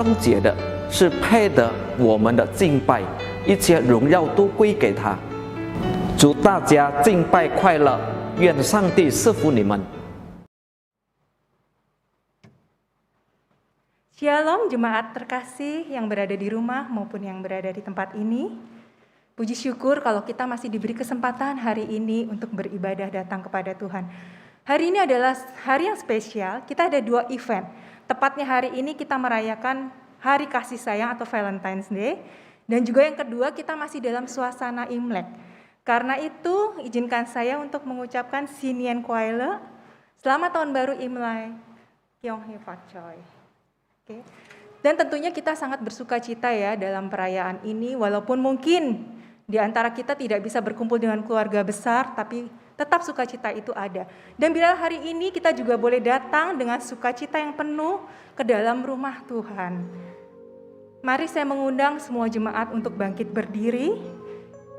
圣洁的，是配得我们的敬拜，一切荣耀都归给他。祝大家敬拜快乐，愿上帝赐福你们。Shalom jemaat terkasih yang berada di rumah maupun yang berada di tempat ini. Puji syukur kalau kita masih diberi kesempatan hari ini untuk beribadah datang kepada Tuhan. Hari ini adalah hari yang spesial, kita ada 2 event. Tepatnya hari ini kita merayakan Hari Kasih Sayang atau Valentine's Day. Dan juga yang kedua kita masih dalam suasana Imlek. Karena itu izinkan saya untuk mengucapkan Sinien Kwaile, Selamat Tahun Baru Imlek, Kyonghee Pak Choi. Oke. Dan tentunya kita sangat bersuka cita ya dalam perayaan ini, walaupun mungkin di antara kita tidak bisa berkumpul dengan keluarga besar, tapi tetap sukacita itu ada. Dan bila hari ini kita juga boleh datang dengan sukacita yang penuh ke dalam rumah Tuhan. Mari saya mengundang semua jemaat untuk bangkit berdiri.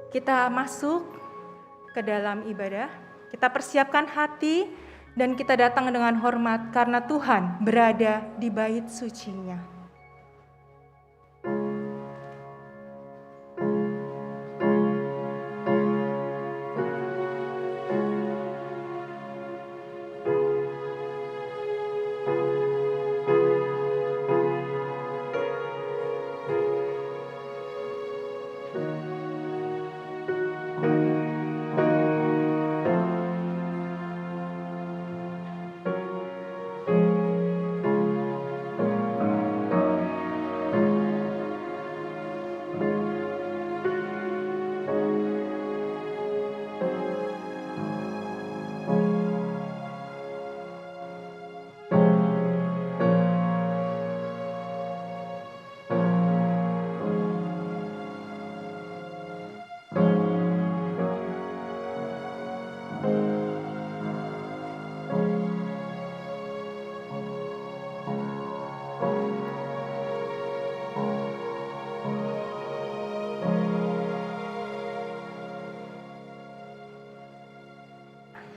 Kita masuk ke dalam ibadah. Kita persiapkan hati dan kita datang dengan hormat karena Tuhan berada di bait suci-Nya.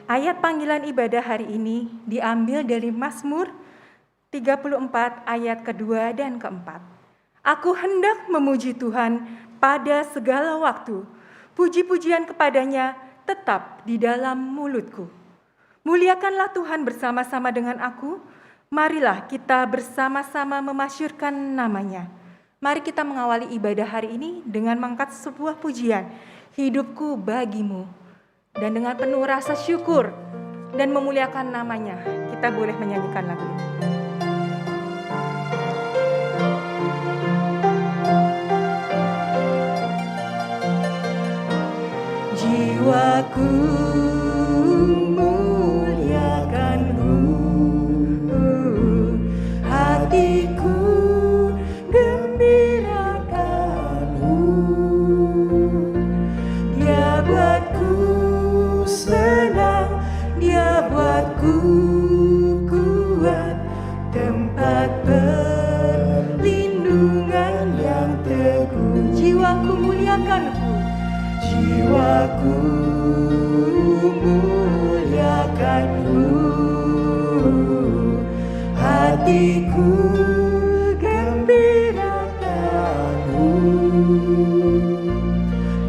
Ayat panggilan ibadah hari ini diambil dari Mazmur 34 ayat kedua dan keempat. Aku hendak memuji Tuhan pada segala waktu. Puji-pujian kepadanya tetap di dalam mulutku. Muliakanlah Tuhan bersama-sama dengan aku. Marilah kita bersama-sama memasyurkan namanya. Mari kita mengawali ibadah hari ini dengan mengangkat sebuah pujian. Hidupku bagimu. Dan dengan penuh rasa syukur dan memuliakan namanya, kita boleh menyanyikan lagu ini. Jiwaku muliakan-Mu, hatiku gembirakan-Mu. Dia buatku senang, Dia buatku kuat, tempat perlindungan yang teguh. Jiwaku muliakan-Mu, jiwaku muliakan-Mu, hatiku gembirakan-Mu.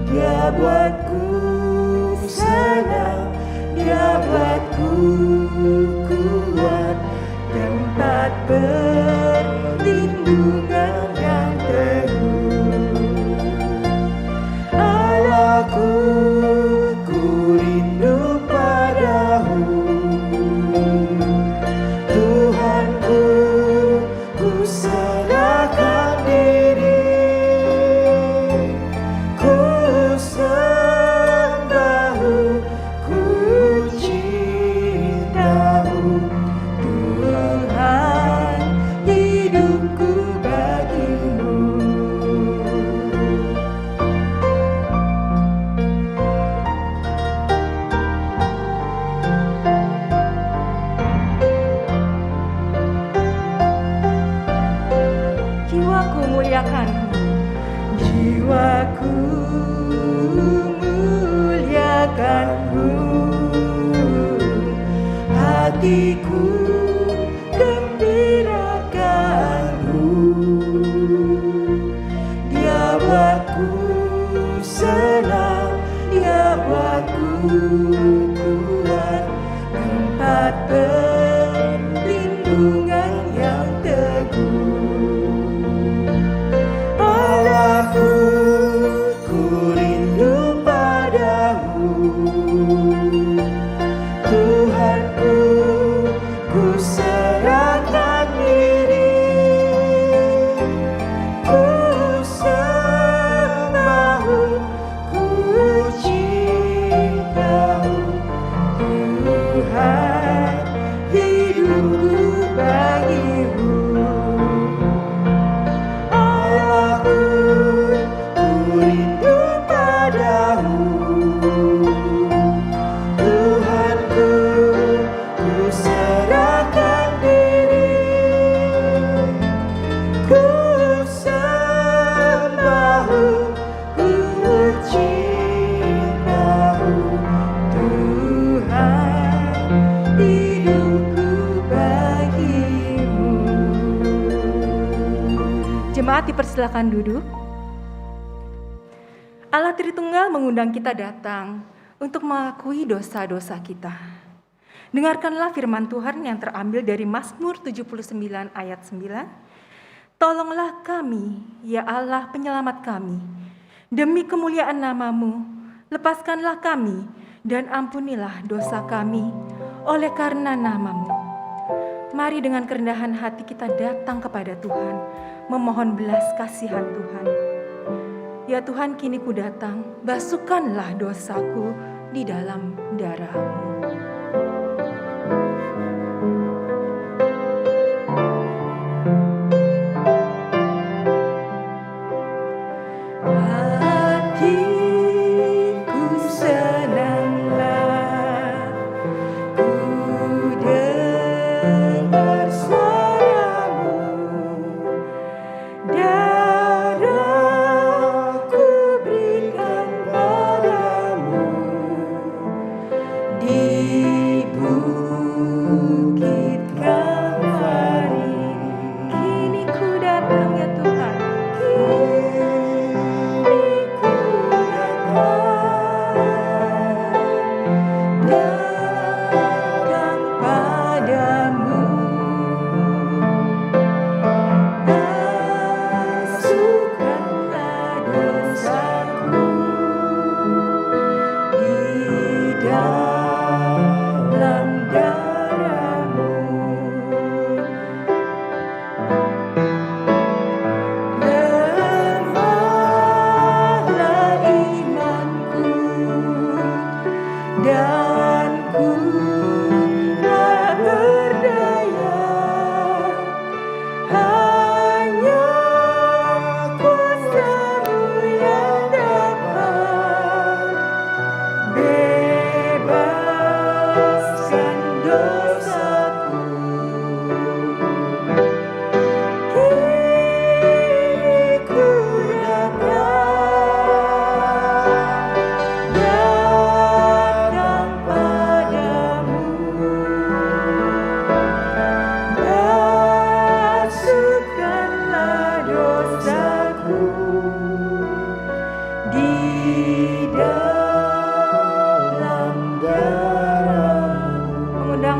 Dia buatku senang, Dia buatku kuat, tempat perlindungan yang teguh. Allahku, ku rindu padamu. Tuhanku, ku serahkan diri. Ku sembah-Mu, ku cinta-Mu. Tuhan, hidupku bagi-Mu. Jiwaku muliakan-Mu, jiwaku muliakan-Mu, hatiku gembirakan-Mu. Jemaat dipersilakan duduk. Allah Tritunggal mengundang kita datang untuk mengakui dosa-dosa kita. Dengarkanlah firman Tuhan yang terambil dari Mazmur 79 ayat 9. Tolonglah kami, ya Allah penyelamat kami. Demi kemuliaan nama-Mu, lepaskanlah kami dan ampunilah dosa kami oleh karena nama-Mu. Mari dengan kerendahan hati kita datang kepada Tuhan, memohon belas kasihan Tuhan. Ya Tuhan, kini ku datang, basuhkanlah dosaku di dalam darah-Mu.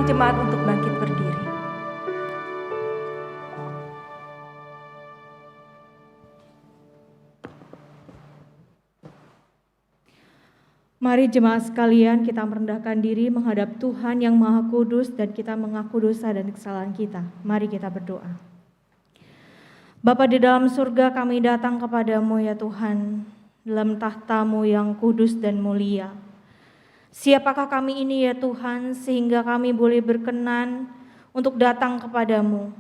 Jemaat untuk bangkit berdiri. Mari jemaat sekalian kita merendahkan diri menghadap Tuhan yang Maha Kudus dan kita mengaku dosa dan kesalahan kita. Mari kita berdoa. Bapa di dalam surga, kami datang kepadamu ya Tuhan, dalam tahta-Mu yang kudus dan mulia. Siapakah kami ini ya Tuhan, sehingga kami boleh berkenan untuk datang kepadamu.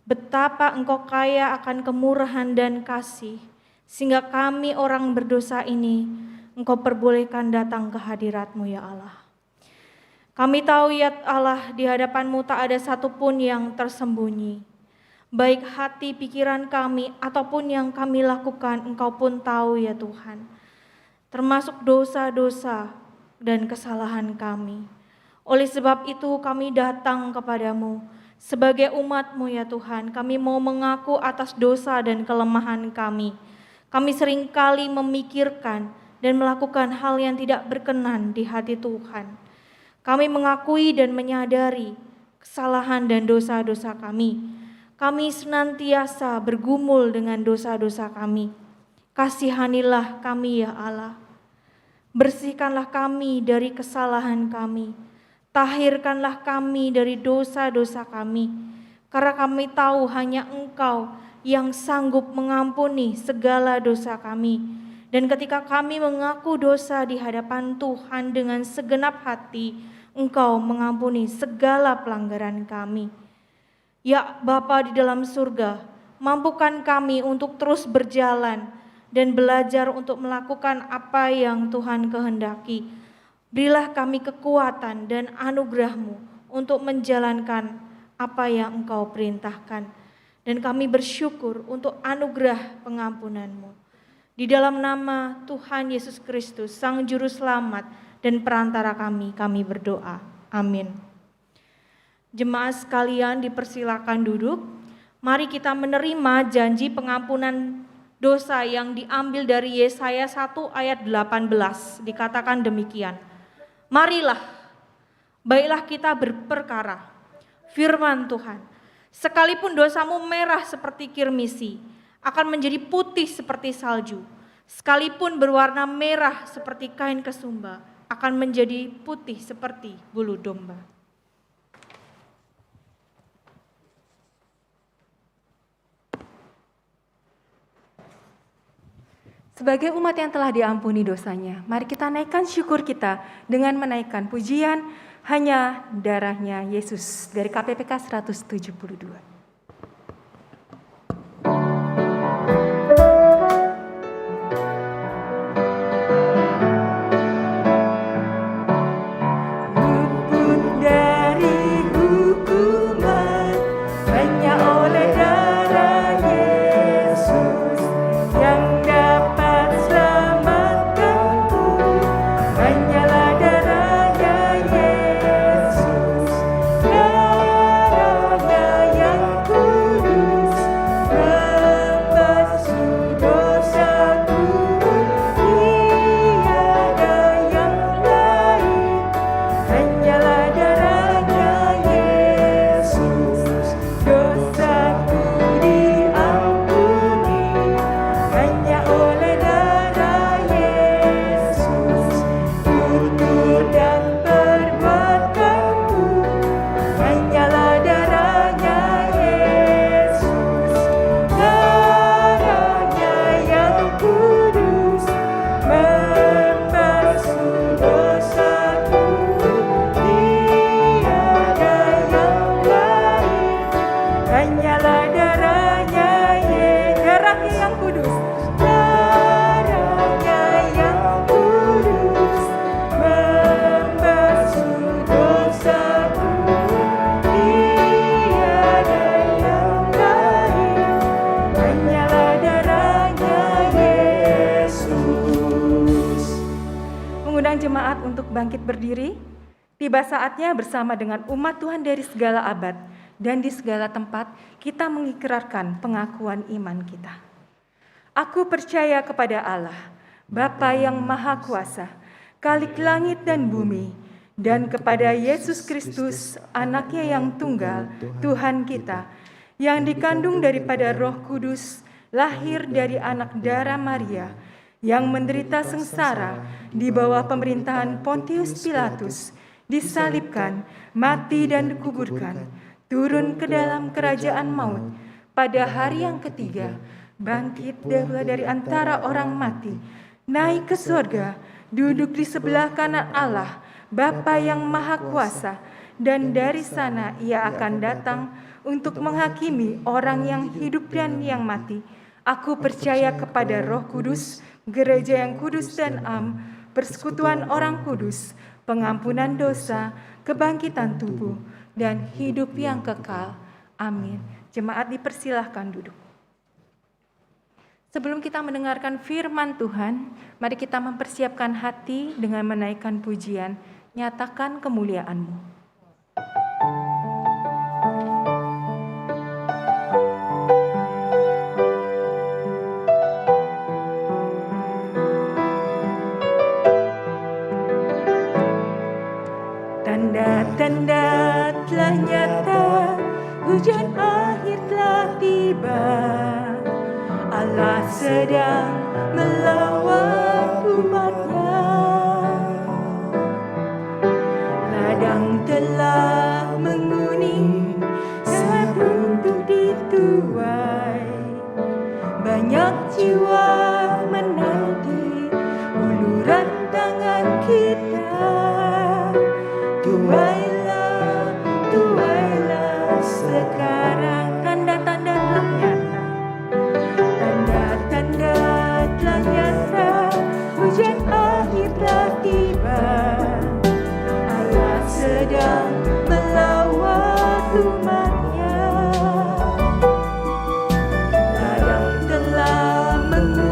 Betapa Engkau kaya akan kemurahan dan kasih, sehingga kami orang berdosa ini, Engkau perbolehkan datang ke hadirat-Mu ya Allah. Kami tahu ya Allah, di hadapan-Mu tak ada satupun yang tersembunyi. Baik hati pikiran kami ataupun yang kami lakukan, Engkau pun tahu ya Tuhan. Termasuk dosa-dosa dan kesalahan kami. Oleh sebab itu kami datang kepadamu sebagai umat-Mu ya Tuhan. Kami mau mengaku atas dosa dan kelemahan kami. Kami seringkali memikirkan dan melakukan hal yang tidak berkenan di hati Tuhan. Kami mengakui dan menyadari kesalahan dan dosa-dosa kami. Kami senantiasa bergumul dengan dosa-dosa kami. Kasihanilah kami ya Allah. Bersihkanlah kami dari kesalahan kami. Tahirkanlah kami dari dosa-dosa kami. Karena kami tahu hanya Engkau yang sanggup mengampuni segala dosa kami. Dan ketika kami mengaku dosa di hadapan Tuhan dengan segenap hati, Engkau mengampuni segala pelanggaran kami. Ya Bapa di dalam surga, mampukan kami untuk terus berjalan dan belajar untuk melakukan apa yang Tuhan kehendaki. Berilah kami kekuatan dan anugerah-Mu untuk menjalankan apa yang Engkau perintahkan. Dan kami bersyukur untuk anugerah pengampunan-Mu. Di dalam nama Tuhan Yesus Kristus, Sang Juru Selamat dan perantara kami berdoa. Amin. Jemaat sekalian dipersilakan duduk. Mari kita menerima janji pengampunan dosa yang diambil dari Yesaya 1 ayat 18. Dikatakan demikian. Marilah, baiklah kita berperkara. Firman Tuhan, sekalipun dosamu merah seperti kirmisi, akan menjadi putih seperti salju. Sekalipun berwarna merah seperti kain kesumba, akan menjadi putih seperti bulu domba. Sebagai umat yang telah diampuni dosanya, mari kita naikkan syukur kita dengan menaikkan pujian hanya darahnya Yesus dari KPPK 172. Jemaat untuk bangkit berdiri. Tiba saatnya bersama dengan umat Tuhan dari segala abad dan di segala tempat kita mengikrarkan pengakuan iman kita. Aku percaya kepada Allah, Bapa yang Maha Kuasa, Khalik langit dan bumi, dan kepada Yesus Kristus, Anaknya yang tunggal, Tuhan kita, yang dikandung daripada Roh Kudus, lahir dari anak darah Maria, yang menderita sengsara di bawah pemerintahan Pontius Pilatus, disalibkan, mati dan dikuburkan, turun ke dalam kerajaan maut, pada hari yang ketiga, bangkit dari antara orang mati, naik ke surga, duduk di sebelah kanan Allah, Bapa yang Maha Kuasa, dan dari sana Ia akan datang untuk menghakimi orang yang hidup dan yang mati. Aku percaya kepada Roh Kudus, gereja yang kudus dan am, persekutuan orang kudus, pengampunan dosa, kebangkitan tubuh, dan hidup yang kekal. Amin. Jemaat dipersilahkan duduk. Sebelum kita mendengarkan firman Tuhan, mari kita mempersiapkan hati dengan menaikkan pujian, nyatakan kemuliaan-Mu. Tanda-tanda telah nyata, hujan akhir telah tiba. Allah sedang melawat umat-Nya. Ladang telah menguning, saat untuk dituai. Banyak jiwa menanti uluran tangan kita. Tuailah, tuailah sekarang. Tanda-tanda telah nyata, tanda-tanda telah nyata, hujan akhir telah tiba. Allah sedang melawat umat-Nya. Ladang telah menguning,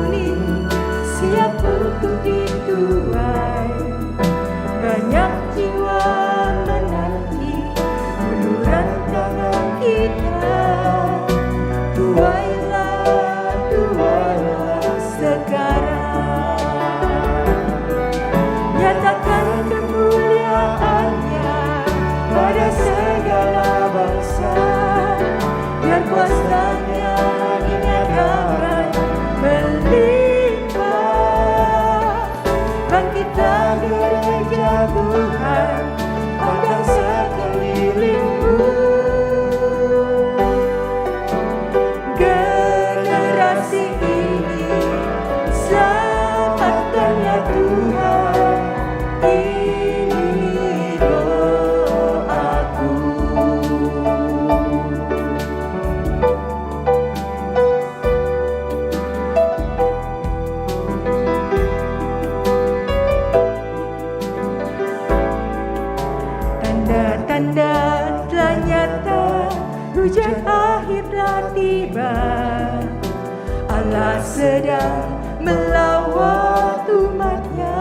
Allah sedang melawat umatnya.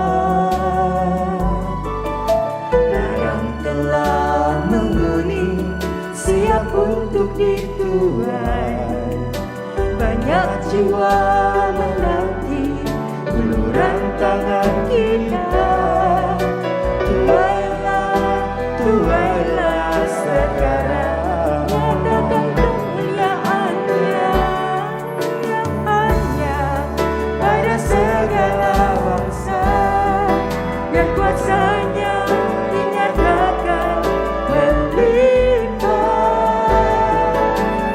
Ladang telah menguning, siap untuk dituai. Banyak jiwa menanti uluran tangan kita. Tuailah sekarang, nyatakan kemuliaan-Nya yang hanya pada segala bangsa, dan kuasa-Nya dinyatakan melimpah.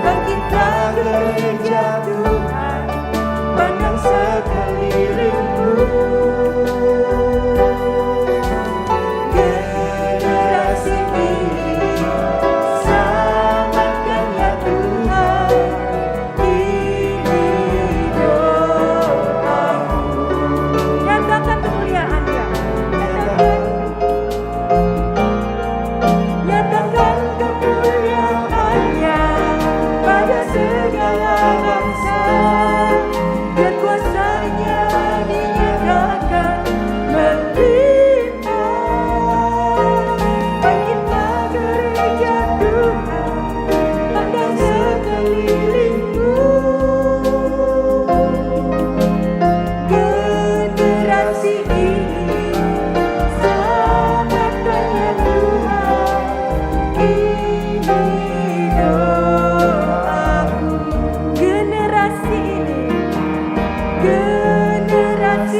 Bangkitlah gereja Tuhan, pandang sekelilingmu. Generasi ini selamatkan ya Tuhan, ini doaku. Nyatakan kemuliaan-Nya, nyatakan kemuliaan-Nya pada segala bangsa, dan kuasa-Nya dinyatakan melimpah. Bangkitlah gereja Tuhan, pandang sekelilingmu. Generasi ini selamatkan ya Tuhan, ini doaku. Generasi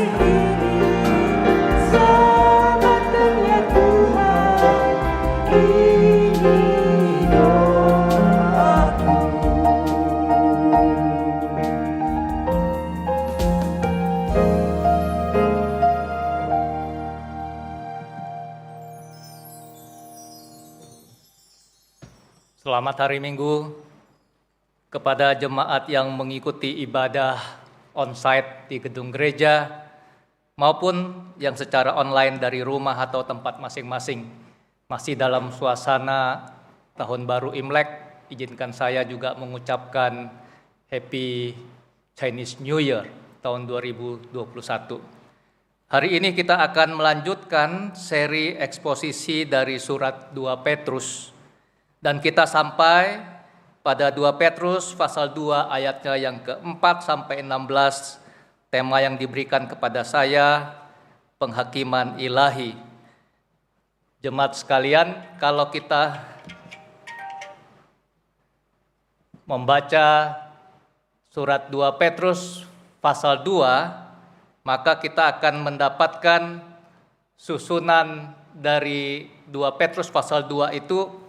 ini selamatkan ya Tuhan, ini doaku. Selamat hari Minggu kepada jemaat yang mengikuti ibadah onsite di gedung gereja maupun yang secara online dari rumah atau tempat masing-masing. Masih dalam suasana Tahun Baru Imlek, izinkan saya juga mengucapkan Happy Chinese New Year tahun 2021. Hari ini kita akan melanjutkan seri eksposisi dari surat 2 Petrus. Dan kita sampai pada 2 Petrus pasal 2 ayatnya yang ke-4 sampai 16, tema yang diberikan kepada saya, penghakiman ilahi. Jemaat sekalian, kalau kita membaca surat 2 Petrus pasal 2, maka kita akan mendapatkan susunan dari 2 Petrus pasal 2 itu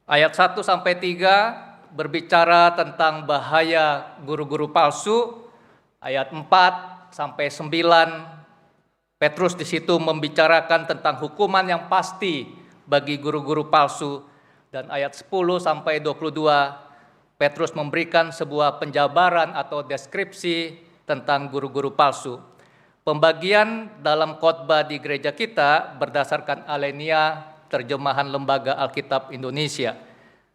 ayat 1 sampai 3 berbicara tentang bahaya guru-guru palsu. Ayat 4 sampai 9 Petrus di situ membicarakan tentang hukuman yang pasti bagi guru-guru palsu. Dan ayat 10 sampai 22 Petrus memberikan sebuah penjabaran atau deskripsi tentang guru-guru palsu. Pembagian dalam khotbah di gereja kita berdasarkan Alenia, terjemahan Lembaga Alkitab Indonesia.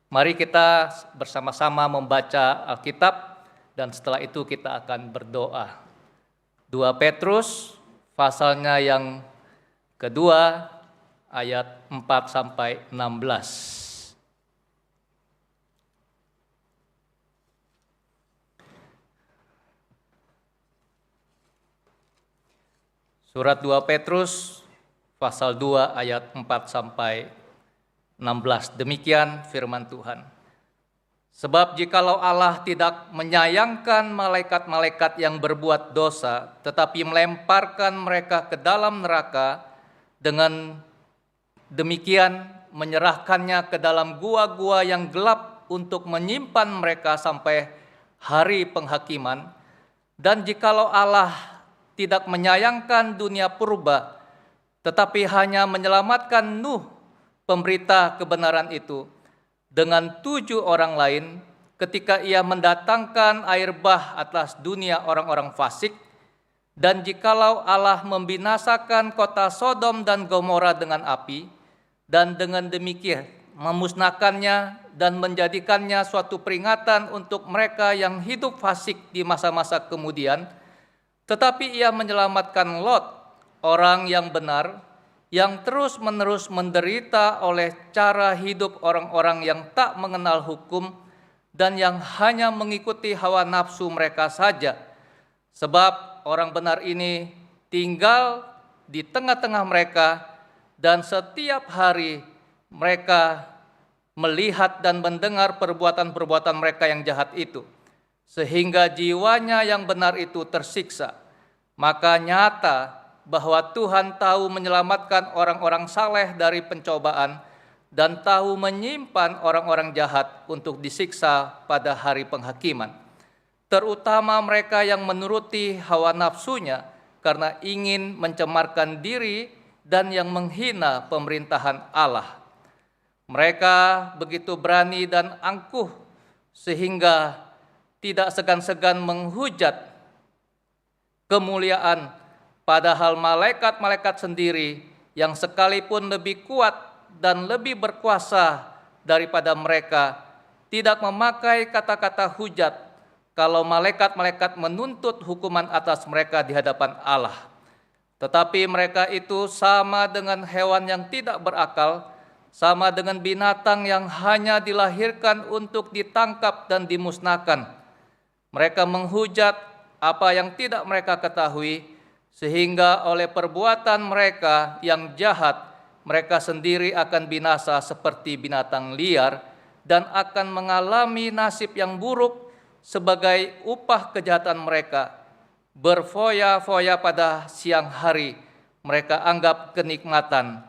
Mari kita bersama-sama membaca Alkitab dan setelah itu kita akan berdoa. 2 Petrus pasalnya yang kedua ayat 4 sampai 16. Surat 2 Petrus pasal 2 ayat 4 sampai 16. Demikian firman Tuhan. Sebab jikalau Allah tidak menyayangkan malaikat-malaikat yang berbuat dosa, tetapi melemparkan mereka ke dalam neraka, dengan demikian menyerahkannya ke dalam gua-gua yang gelap untuk menyimpan mereka sampai hari penghakiman. Dan jikalau Allah tidak menyayangkan dunia purba, tetapi hanya menyelamatkan Nuh, pemberita kebenaran itu, dengan 7 orang lain ketika ia mendatangkan air bah atas dunia orang-orang fasik. Dan jikalau Allah membinasakan kota Sodom dan Gomora dengan api, dan dengan demikian memusnahkannya dan menjadikannya suatu peringatan untuk mereka yang hidup fasik di masa-masa kemudian. Tetapi ia menyelamatkan Lot, orang yang benar, yang terus-menerus menderita oleh cara hidup orang-orang yang tak mengenal hukum dan yang hanya mengikuti hawa nafsu mereka saja. Sebab orang benar ini tinggal di tengah-tengah mereka dan setiap hari mereka melihat dan mendengar perbuatan-perbuatan mereka yang jahat itu, sehingga jiwanya yang benar itu tersiksa. Maka nyata bahwa Tuhan tahu menyelamatkan orang-orang saleh dari pencobaan dan tahu menyimpan orang-orang jahat untuk disiksa pada hari penghakiman, terutama mereka yang menuruti hawa nafsunya karena ingin mencemarkan diri dan yang menghina pemerintahan Allah. Mereka begitu berani dan angkuh sehingga tidak segan-segan menghujat kemuliaan, padahal malaikat-malaikat sendiri yang sekalipun lebih kuat dan lebih berkuasa daripada mereka tidak memakai kata-kata hujat kalau malaikat-malaikat menuntut hukuman atas mereka di hadapan Allah. Tetapi mereka itu sama dengan hewan yang tidak berakal, sama dengan binatang yang hanya dilahirkan untuk ditangkap dan dimusnahkan. Mereka menghujat apa yang tidak mereka ketahui, sehingga oleh perbuatan mereka yang jahat, mereka sendiri akan binasa seperti binatang liar dan akan mengalami nasib yang buruk sebagai upah kejahatan mereka. Berfoya-foya pada siang hari, mereka anggap kenikmatan.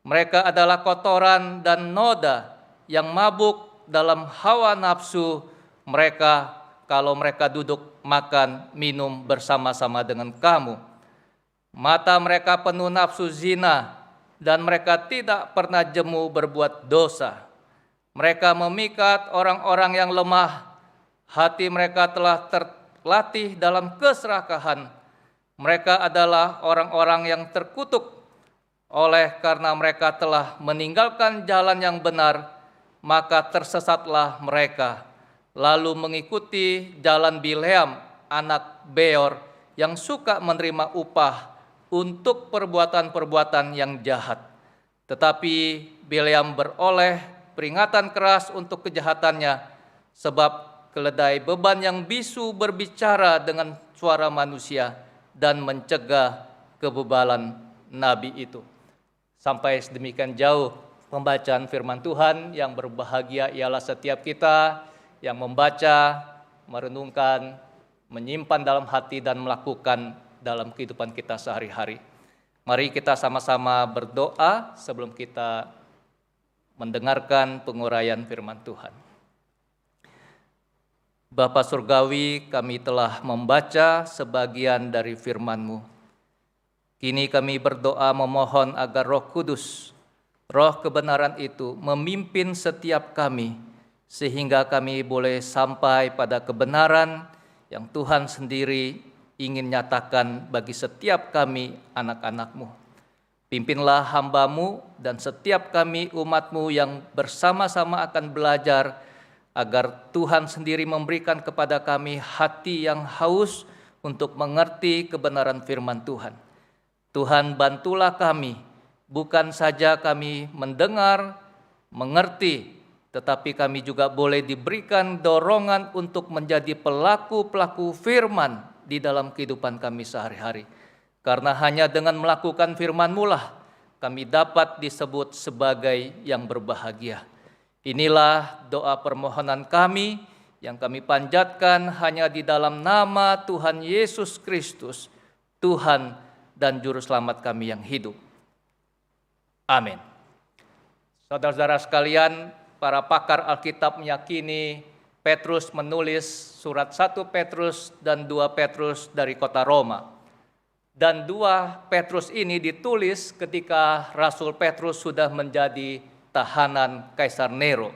Mereka adalah kotoran dan noda yang mabuk dalam hawa nafsu mereka kalau mereka duduk makan minum bersama-sama dengan kamu. Mata mereka penuh nafsu zina dan mereka tidak pernah jemu berbuat dosa. Mereka memikat orang-orang yang lemah. Hati mereka telah terlatih dalam keserakahan. Mereka adalah orang-orang yang terkutuk oleh karena mereka telah meninggalkan jalan yang benar, maka tersesatlah mereka, lalu mengikuti jalan Bileam anak Beor yang suka menerima upah untuk perbuatan-perbuatan yang jahat. Tetapi Bileam beroleh peringatan keras untuk kejahatannya, sebab keledai beban yang bisu berbicara dengan suara manusia dan mencegah kebebalan nabi itu. Sampai sedemikian jauh pembacaan firman Tuhan. Yang berbahagia ialah setiap kita yang membaca, merenungkan, menyimpan dalam hati dan melakukan dalam kehidupan kita sehari-hari. Mari kita sama-sama berdoa sebelum kita mendengarkan penguraian firman Tuhan. Bapa Surgawi, kami telah membaca sebagian dari firman-Mu. Kini kami berdoa memohon agar Roh Kudus, Roh kebenaran itu memimpin setiap kami, sehingga kami boleh sampai pada kebenaran yang Tuhan sendiri ingin nyatakan bagi setiap kami anak-anak-Mu. Pimpinlah hamba-Mu dan setiap kami umat-Mu yang bersama-sama akan belajar, agar Tuhan sendiri memberikan kepada kami hati yang haus untuk mengerti kebenaran firman Tuhan. Tuhan, bantulah kami, bukan saja kami mendengar, mengerti, tetapi kami juga boleh diberikan dorongan untuk menjadi pelaku-pelaku firman di dalam kehidupan kami sehari-hari. Karena hanya dengan melakukan firman-Mu lah kami dapat disebut sebagai yang berbahagia. Inilah doa permohonan kami yang kami panjatkan hanya di dalam nama Tuhan Yesus Kristus, Tuhan dan Juru Selamat kami yang hidup. Amin. Saudara-saudara sekalian, para pakar Alkitab meyakini Petrus menulis surat 1 Petrus dan 2 Petrus dari kota Roma. Dan 2 Petrus ini ditulis ketika Rasul Petrus sudah menjadi tahanan Kaisar Nero.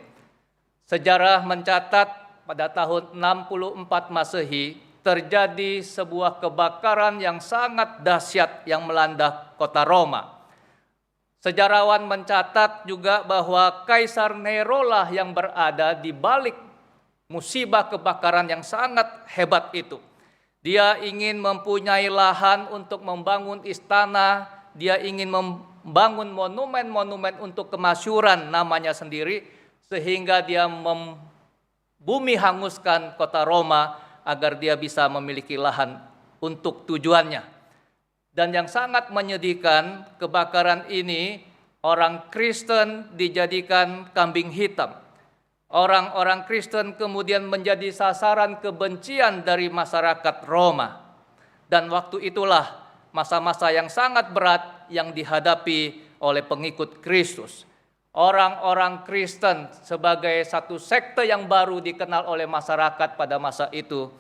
Sejarah mencatat pada tahun 64 Masehi terjadi sebuah kebakaran yang sangat dahsyat yang melanda kota Roma. Sejarawan mencatat juga bahwa Kaisar Nero lah yang berada di balik musibah kebakaran yang sangat hebat itu. Dia ingin mempunyai lahan untuk membangun istana, dia ingin membangun monumen-monumen untuk kemasyhuran namanya sendiri, sehingga dia bumi hanguskan kota Roma agar dia bisa memiliki lahan untuk tujuannya. Dan yang sangat menyedihkan, kebakaran ini orang Kristen dijadikan kambing hitam. Orang-orang Kristen kemudian menjadi sasaran kebencian dari masyarakat Roma. Dan waktu itulah masa-masa yang sangat berat yang dihadapi oleh pengikut Kristus. Orang-orang Kristen sebagai satu sekte yang baru dikenal oleh masyarakat pada masa itu,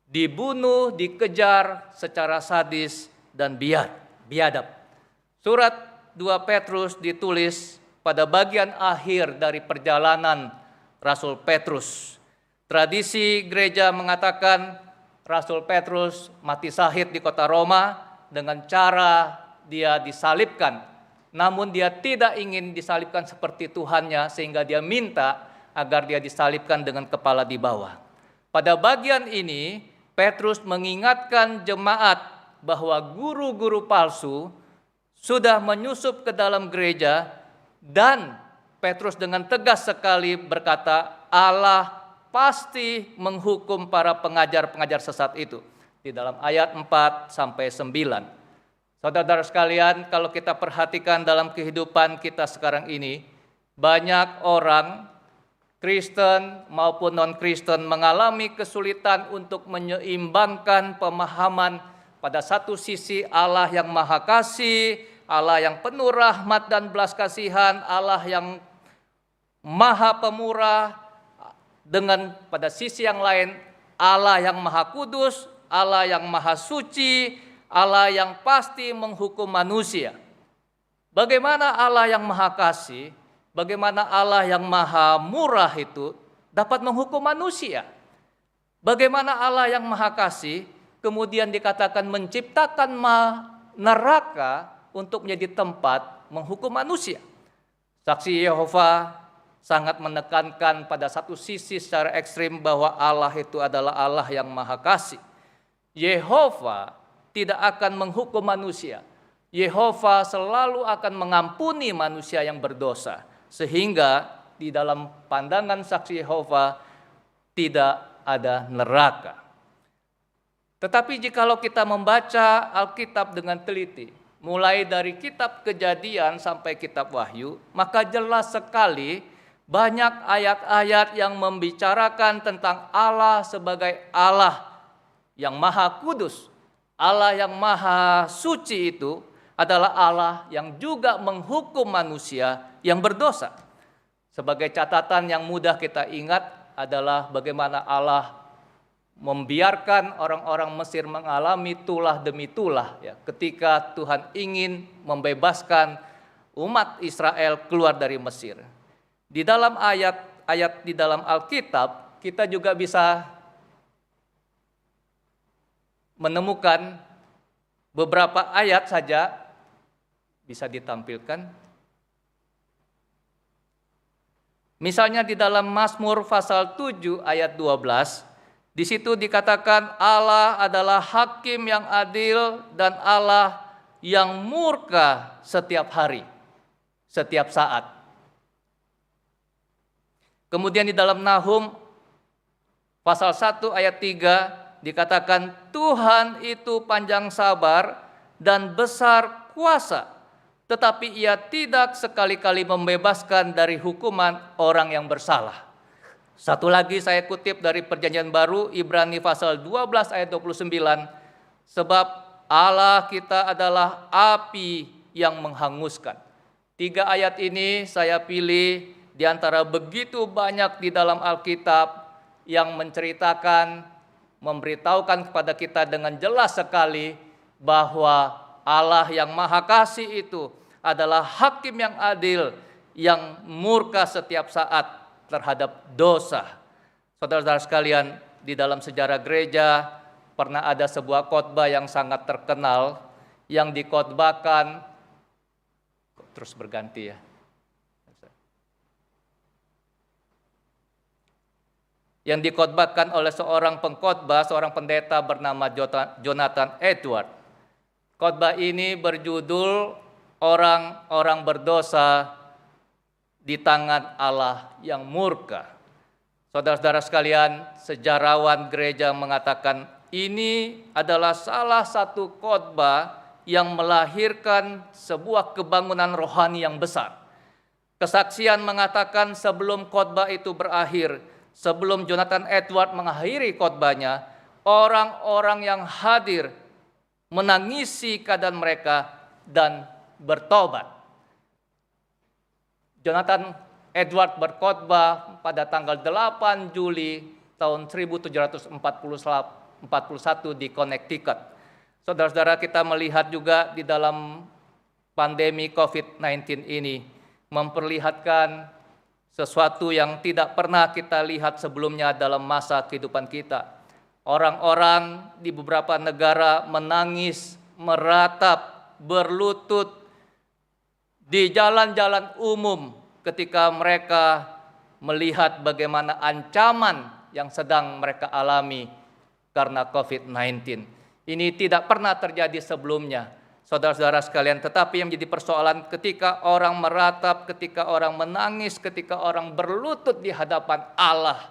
dibunuh, dikejar secara sadis dan biadab. Surat 2 Petrus ditulis pada bagian akhir dari perjalanan Rasul Petrus. Tradisi gereja mengatakan Rasul Petrus mati syahid di kota Roma dengan cara dia disalibkan. Namun dia tidak ingin disalibkan seperti Tuhannya, sehingga dia minta agar dia disalibkan dengan kepala di bawah. Pada bagian ini Petrus mengingatkan jemaat bahwa guru-guru palsu sudah menyusup ke dalam gereja, dan Petrus dengan tegas sekali berkata, Allah pasti menghukum para pengajar-pengajar sesat itu. Di dalam ayat 4-9. Saudara-saudara sekalian, kalau kita perhatikan dalam kehidupan kita sekarang ini, banyak orang Kristen maupun non-Kristen mengalami kesulitan untuk menyeimbangkan pemahaman pada satu sisi Allah yang Maha Kasih, Allah yang penuh rahmat dan belas kasihan, Allah yang Maha Pemurah, dengan pada sisi yang lain Allah yang Maha Kudus, Allah yang Maha Suci, Allah yang pasti menghukum manusia. Bagaimana Allah yang Maha Kasih, bagaimana Allah yang Maha Murah itu dapat menghukum manusia? Bagaimana Allah yang Maha Kasih kemudian dikatakan menciptakan neraka untuk menjadi tempat menghukum manusia? Saksi Yehova sangat menekankan pada satu sisi secara ekstrim bahwa Allah itu adalah Allah yang Maha Kasih. Yehova tidak akan menghukum manusia. Yehova selalu akan mengampuni manusia yang berdosa, sehingga di dalam pandangan saksi Yehova tidak ada neraka. Tetapi jikalau kita membaca Alkitab dengan teliti, mulai dari kitab Kejadian sampai kitab Wahyu, maka jelas sekali banyak ayat-ayat yang membicarakan tentang Allah sebagai Allah yang Maha Kudus. Allah yang Maha Suci itu adalah Allah yang juga menghukum manusia yang berdosa. Sebagai catatan yang mudah kita ingat adalah bagaimana Allah membiarkan orang-orang Mesir mengalami tulah demi tulah, ya, ketika Tuhan ingin membebaskan umat Israel keluar dari Mesir. Di dalam ayat-ayat di dalam Alkitab, kita juga bisa menemukan beberapa ayat saja, bisa ditampilkan. Misalnya di dalam Mazmur pasal 7 ayat 12, di situ dikatakan Allah adalah hakim yang adil dan Allah yang murka setiap hari, setiap saat. Kemudian di dalam Nahum pasal 1 ayat 3 dikatakan Tuhan itu panjang sabar dan besar kuasa, tetapi ia tidak sekali-kali membebaskan dari hukuman orang yang bersalah. Satu lagi saya kutip dari Perjanjian Baru, Ibrani pasal 12 ayat 29, sebab Allah kita adalah api yang menghanguskan. 3 ayat ini saya pilih di antara begitu banyak di dalam Alkitab yang menceritakan, memberitahukan kepada kita dengan jelas sekali bahwa Allah yang Maha Kasih itu adalah hakim yang adil, yang murka setiap saat terhadap dosa. Saudara-saudara sekalian, di dalam sejarah gereja pernah ada sebuah khotbah yang sangat terkenal yang dikhotbahkan terus berganti ya. Yang dikhotbahkan oleh seorang pengkhotbah, seorang pendeta bernama Jonathan Edward. Khotbah ini berjudul Orang-orang berdosa di tangan Allah yang murka. Saudara-saudara sekalian, sejarawan gereja mengatakan ini adalah salah satu khotbah yang melahirkan sebuah kebangunan rohani yang besar. Kesaksian mengatakan sebelum khotbah itu berakhir, sebelum Jonathan Edward mengakhiri khotbahnya, orang-orang yang hadir menangisi keadaan mereka dan bertobat. Jonathan Edward berkhotbah pada tanggal 8 Juli tahun 1741 di Connecticut. Saudara-saudara, kita melihat juga di dalam pandemi COVID-19 ini memperlihatkan sesuatu yang tidak pernah kita lihat sebelumnya dalam masa kehidupan kita. Orang-orang di beberapa negara menangis, meratap, berlutut di jalan-jalan umum ketika mereka melihat bagaimana ancaman yang sedang mereka alami karena COVID-19. Ini tidak pernah terjadi sebelumnya, saudara-saudara sekalian, tetapi yang menjadi persoalan ketika orang meratap, ketika orang menangis, ketika orang berlutut di hadapan Allah,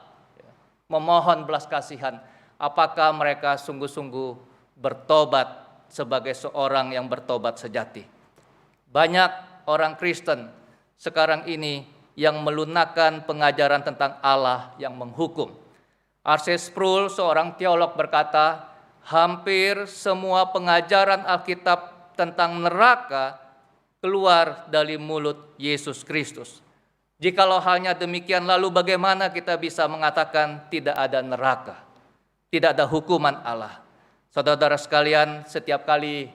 memohon belas kasihan, apakah mereka sungguh-sungguh bertobat sebagai seorang yang bertobat sejati? Banyak orang Kristen sekarang ini yang melunakkan pengajaran tentang Allah yang menghukum. R.C. Sproul, seorang teolog, berkata, hampir semua pengajaran Alkitab tentang neraka keluar dari mulut Yesus Kristus. Jikalau hanya demikian, lalu bagaimana kita bisa mengatakan tidak ada neraka, tidak ada hukuman Allah? Saudara-saudara sekalian, setiap kali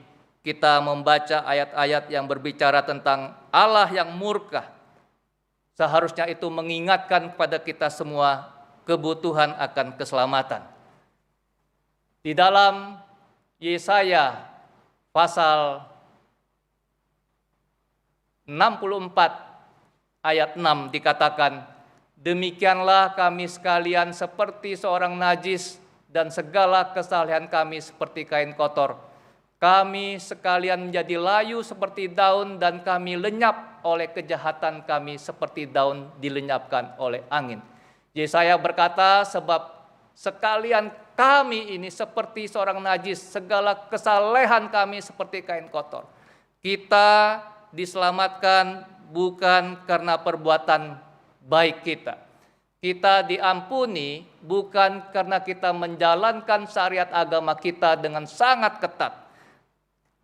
kita membaca ayat-ayat yang berbicara tentang Allah yang murka, seharusnya itu mengingatkan kepada kita semua kebutuhan akan keselamatan. Di dalam Yesaya pasal 64 ayat 6 dikatakan, demikianlah kami sekalian seperti seorang najis dan segala kesalehan kami seperti kain kotor. Kami sekalian menjadi layu seperti daun dan kami lenyap oleh kejahatan kami seperti daun dilenyapkan oleh angin. Yesaya berkata, sebab sekalian kami ini seperti seorang najis, segala kesalehan kami seperti kain kotor. Kita diselamatkan bukan karena perbuatan baik kita. Kita diampuni bukan karena kita menjalankan syariat agama kita dengan sangat ketat.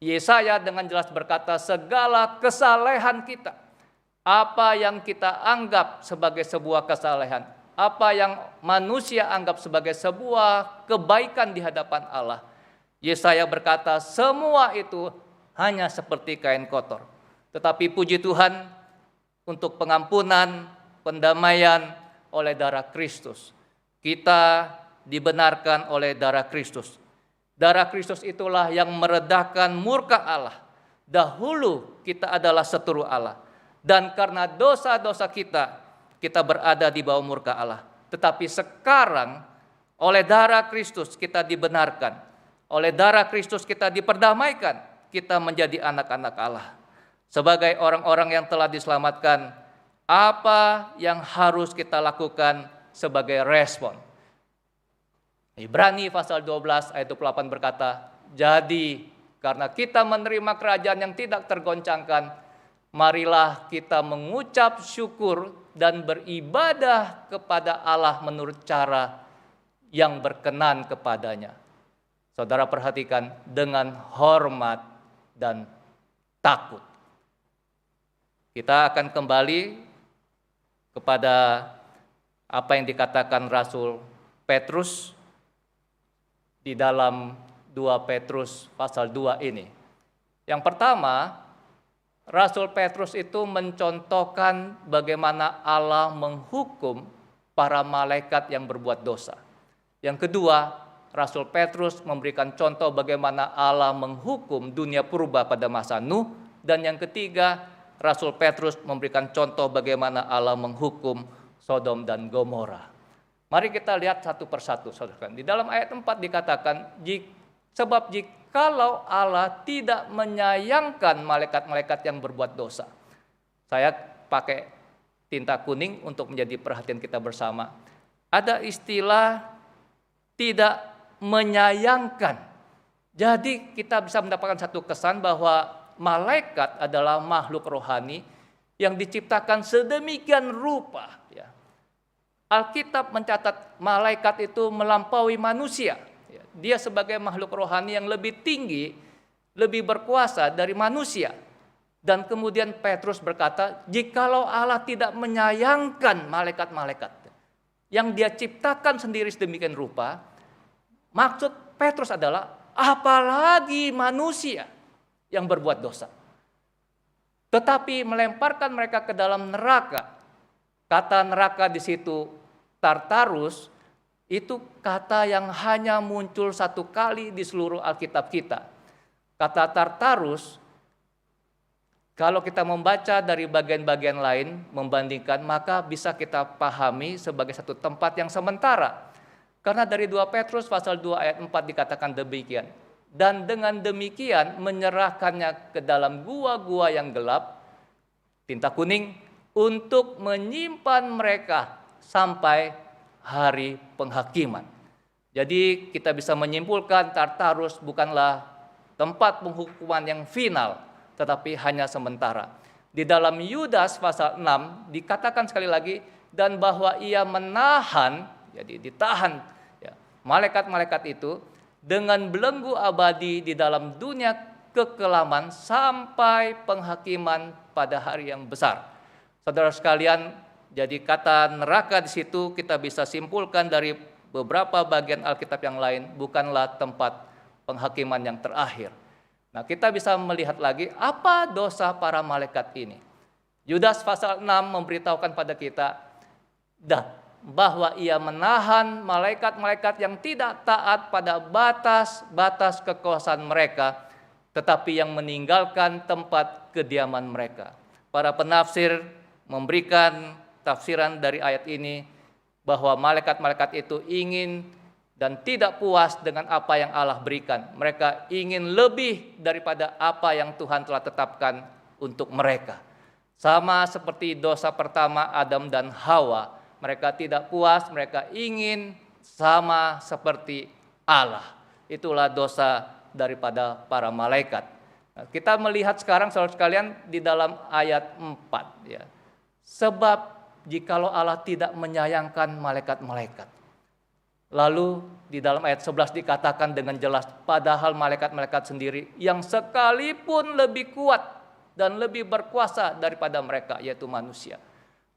Yesaya dengan jelas berkata, segala kesalehan kita, apa yang kita anggap sebagai sebuah kesalehan, apa yang manusia anggap sebagai sebuah kebaikan di hadapan Allah, Yesaya berkata semua itu hanya seperti kain kotor. Tetapi puji Tuhan untuk pengampunan, pendamaian oleh darah Kristus. Kita dibenarkan oleh darah Kristus. Darah Kristus itulah yang meredakan murka Allah. Dahulu kita adalah seteru Allah. Dan karena dosa-dosa kita berada di bawah murka Allah. Tetapi sekarang oleh darah Kristus kita dibenarkan. Oleh darah Kristus kita diperdamaikan. Kita menjadi anak-anak Allah. Sebagai orang-orang yang telah diselamatkan, apa yang harus kita lakukan sebagai respon? Ibrani pasal 12 ayat 28 berkata, jadi karena kita menerima kerajaan yang tidak tergoncangkan, marilah kita mengucap syukur dan beribadah kepada Allah menurut cara yang berkenan kepadanya. Saudara perhatikan, dengan hormat dan takut. Kita akan kembali kepada apa yang dikatakan Rasul Petrus di dalam 2 Petrus pasal 2 ini. Yang pertama, Rasul Petrus itu mencontohkan bagaimana Allah menghukum para malaikat yang berbuat dosa. Yang kedua, Rasul Petrus memberikan contoh bagaimana Allah menghukum dunia purba pada masa Nuh. Dan yang ketiga, Rasul Petrus memberikan contoh bagaimana Allah menghukum Sodom dan Gomora. Mari kita lihat satu persatu, saudara. Di dalam ayat 4 dikatakan, sebab jikalau Allah tidak menyayangkan malaikat-malaikat yang berbuat dosa. Saya pakai tinta kuning untuk menjadi perhatian kita bersama. Ada istilah tidak menyayangkan. Jadi kita bisa mendapatkan satu kesan bahwa malaikat adalah makhluk rohani yang diciptakan sedemikian rupa. Ya. Alkitab mencatat malaikat itu melampaui manusia. Ya. Dia sebagai makhluk rohani yang lebih tinggi, lebih berkuasa dari manusia. Dan kemudian Petrus berkata, jikalau Allah tidak menyayangkan malaikat-malaikat yang dia ciptakan sendiri sedemikian rupa, maksud Petrus adalah apalagi manusia yang berbuat dosa. Tetapi melemparkan mereka ke dalam neraka. Kata neraka di situ Tartarus, itu kata yang hanya muncul satu kali di seluruh Alkitab kita. Kata Tartarus, kalau kita membaca dari bagian-bagian lain, membandingkan, maka bisa kita pahami sebagai satu tempat yang sementara. Karena dari 2 Petrus pasal 2 ayat 4 dikatakan demikian. Dan dengan demikian menyerahkannya ke dalam gua-gua yang gelap, tinta kuning, untuk menyimpan mereka sampai hari penghakiman. Jadi kita bisa menyimpulkan Tartarus bukanlah tempat penghukuman yang final, tetapi hanya sementara. Di dalam Yudas pasal 6 dikatakan sekali lagi, dan bahwa ia menahan, jadi ditahan ya, malaikat-malaikat itu dengan belenggu abadi di dalam dunia kekelaman sampai penghakiman pada hari yang besar. Saudara sekalian, jadi kata neraka di situ kita bisa simpulkan dari beberapa bagian Alkitab yang lain bukanlah tempat penghakiman yang terakhir. Nah, kita bisa melihat lagi apa dosa para malaikat ini. Yudas pasal 6 memberitahukan pada kita bahwa ia menahan malaikat-malaikat yang tidak taat pada batas-batas kekuasaan mereka, tetapi yang meninggalkan tempat kediaman mereka. Para penafsir memberikan tafsiran dari ayat ini bahwa malaikat-malaikat itu ingin dan tidak puas dengan apa yang Allah berikan. Mereka ingin lebih daripada apa yang Tuhan telah tetapkan untuk mereka. Sama seperti dosa pertama Adam dan Hawa, mereka tidak puas, mereka ingin sama seperti Allah. Itulah dosa daripada para malaikat. Nah, kita melihat sekarang saudara sekalian di dalam ayat 4 ya. Sebab jikalau Allah tidak menyayangkan malaikat-malaikat. Lalu di dalam ayat 11 dikatakan dengan jelas, padahal malaikat-malaikat sendiri yang sekalipun lebih kuat dan lebih berkuasa daripada mereka, yaitu manusia.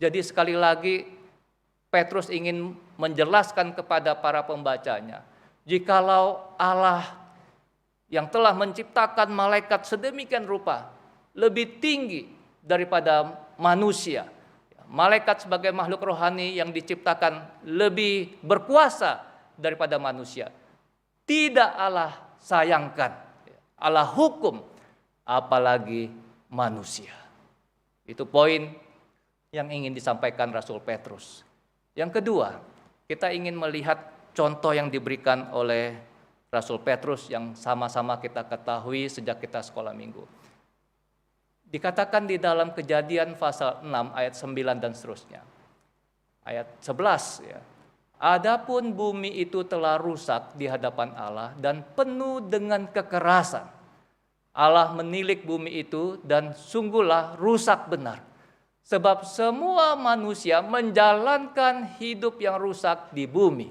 Jadi sekali lagi Petrus ingin menjelaskan kepada para pembacanya, jikalau Allah yang telah menciptakan malaikat sedemikian rupa lebih tinggi daripada manusia, malaikat sebagai makhluk rohani yang diciptakan lebih berkuasa daripada manusia, tidak Allah sayangkan, Allah hukum, apalagi manusia. Itu poin yang ingin disampaikan Rasul Petrus. Yang kedua, kita ingin melihat contoh yang diberikan oleh Rasul Petrus yang sama-sama kita ketahui sejak kita sekolah minggu. Dikatakan di dalam Kejadian pasal 6 ayat 9 dan seterusnya. Ayat 11 ya. Adapun bumi itu telah rusak di hadapan Allah dan penuh dengan kekerasan. Allah menilik bumi itu dan sungguhlah rusak benar. Sebab semua manusia menjalankan hidup yang rusak di bumi.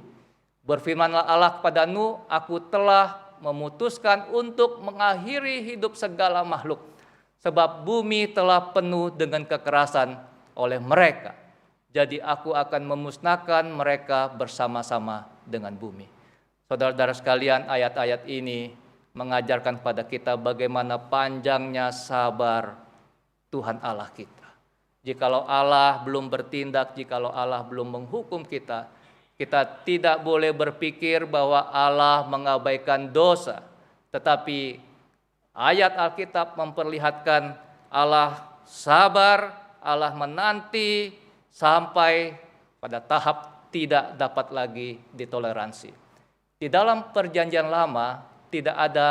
Berfirmanlah Allah kepada Nuh, aku telah memutuskan untuk mengakhiri hidup segala makhluk. Sebab bumi telah penuh dengan kekerasan oleh mereka. Jadi aku akan memusnahkan mereka bersama-sama dengan bumi. Saudara-saudara sekalian, ayat-ayat ini mengajarkan kepada kita bagaimana panjangnya sabar Tuhan Allah kita. Jikalau Allah belum bertindak, jikalau Allah belum menghukum kita, kita tidak boleh berpikir bahwa Allah mengabaikan dosa. Tetapi ayat Alkitab memperlihatkan Allah sabar, Allah menanti sampai pada tahap tidak dapat lagi ditoleransi. Di dalam perjanjian lama tidak ada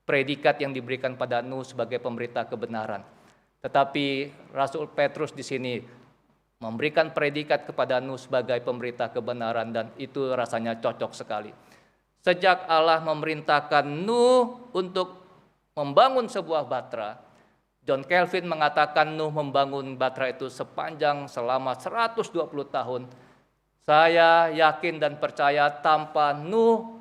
predikat yang diberikan pada Nuh sebagai pemberita kebenaran. Tetapi Rasul Petrus di sini memberikan predikat kepada Nuh sebagai pemberita kebenaran, dan itu rasanya cocok sekali. Sejak Allah memerintahkan Nuh untuk membangun sebuah batra, John Calvin mengatakan Nuh membangun batra itu sepanjang selama 120 tahun. Saya yakin dan percaya tanpa Nuh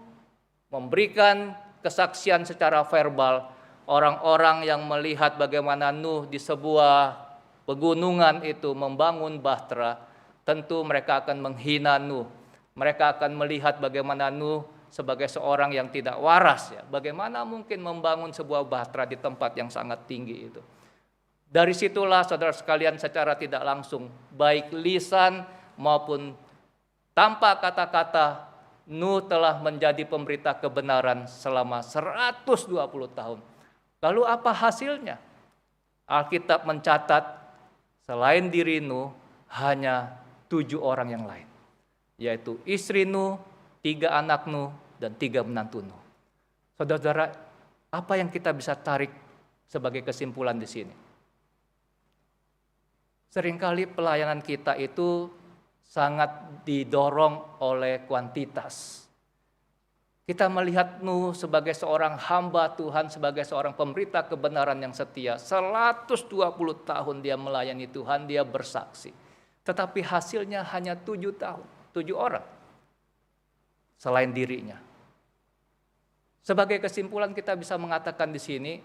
memberikan kesaksian secara verbal, orang-orang yang melihat bagaimana Nuh di sebuah pegunungan itu membangun bahtera, tentu mereka akan menghina Nuh. Mereka akan melihat bagaimana Nuh sebagai seorang yang tidak waras. Ya. Bagaimana mungkin membangun sebuah bahtera di tempat yang sangat tinggi itu. Dari situlah saudara sekalian secara tidak langsung, baik lisan maupun tanpa kata-kata, Nuh telah menjadi pemberita kebenaran selama 120 tahun. Lalu apa hasilnya? Alkitab mencatat selain diri Nuh hanya 7 orang yang lain, yaitu istri Nuh, 3 anak Nuh, dan 3 menantu Nuh. Saudara-saudara, apa yang kita bisa tarik sebagai kesimpulan di sini? Seringkali pelayanan kita itu sangat didorong oleh kuantitas. Kita melihat Nuh sebagai seorang hamba Tuhan, sebagai seorang pemberita kebenaran yang setia. 120 tahun dia melayani Tuhan, dia bersaksi. Tetapi hasilnya hanya 7 tahun, 7 orang. Selain dirinya. Sebagai kesimpulan kita bisa mengatakan di sini,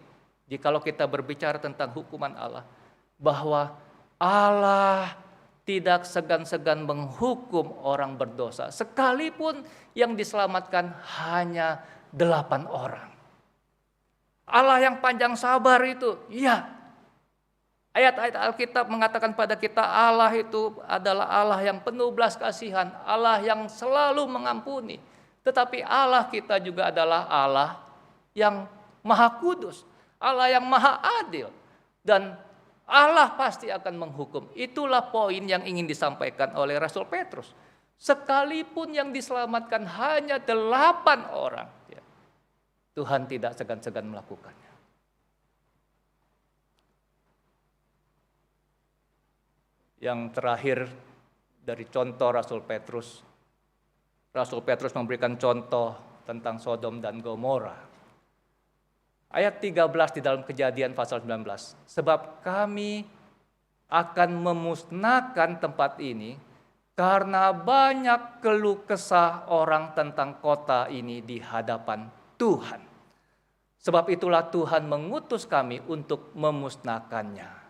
jikalau kita berbicara tentang hukuman Allah, bahwa Allah tidak segan-segan menghukum orang berdosa, sekalipun yang diselamatkan hanya 8 orang. Allah yang panjang sabar itu, ya. Ayat-ayat Alkitab mengatakan pada kita Allah itu adalah Allah yang penuh belas kasihan, Allah yang selalu mengampuni. Tetapi Allah kita juga adalah Allah yang maha kudus, Allah yang maha adil, dan Allah pasti akan menghukum. Itulah poin yang ingin disampaikan oleh Rasul Petrus. Sekalipun yang diselamatkan hanya 8 orang, ya, Tuhan tidak segan-segan melakukannya. Yang terakhir dari contoh Rasul Petrus memberikan contoh tentang Sodom dan Gomora. Ayat 13 di dalam Kejadian pasal 19. Sebab kami akan memusnahkan tempat ini karena banyak keluh kesah orang tentang kota ini di hadapan Tuhan. Sebab itulah Tuhan mengutus kami untuk memusnahkannya.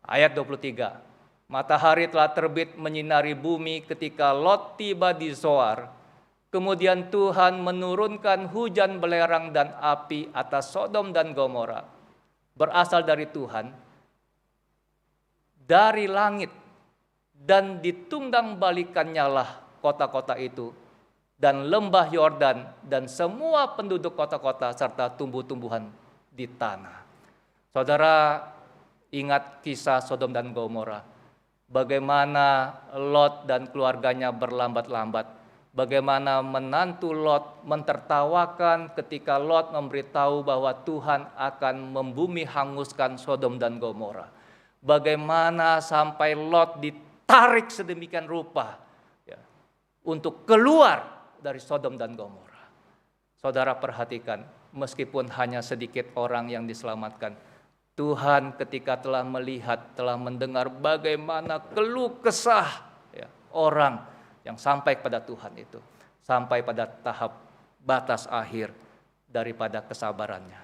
Ayat 23. Matahari telah terbit menyinari bumi ketika Lot tiba di Zoar. Kemudian Tuhan menurunkan hujan belerang dan api atas Sodom dan Gomora. Berasal dari Tuhan, dari langit, dan ditunggang balikannya lah kota-kota itu, dan lembah Yordan, dan semua penduduk kota-kota, serta tumbuh-tumbuhan di tanah. Saudara, ingat kisah Sodom dan Gomora. Bagaimana Lot dan keluarganya berlambat-lambat. Bagaimana menantu Lot mentertawakan ketika Lot memberitahu bahwa Tuhan akan membumi hanguskan Sodom dan Gomora. Bagaimana sampai Lot ditarik sedemikian rupa ya, untuk keluar dari Sodom dan Gomora. Saudara perhatikan, meskipun hanya sedikit orang yang diselamatkan, Tuhan ketika telah melihat, telah mendengar bagaimana keluh kesah ya, orang yang sampai pada Tuhan itu, sampai pada tahap batas akhir daripada kesabarannya.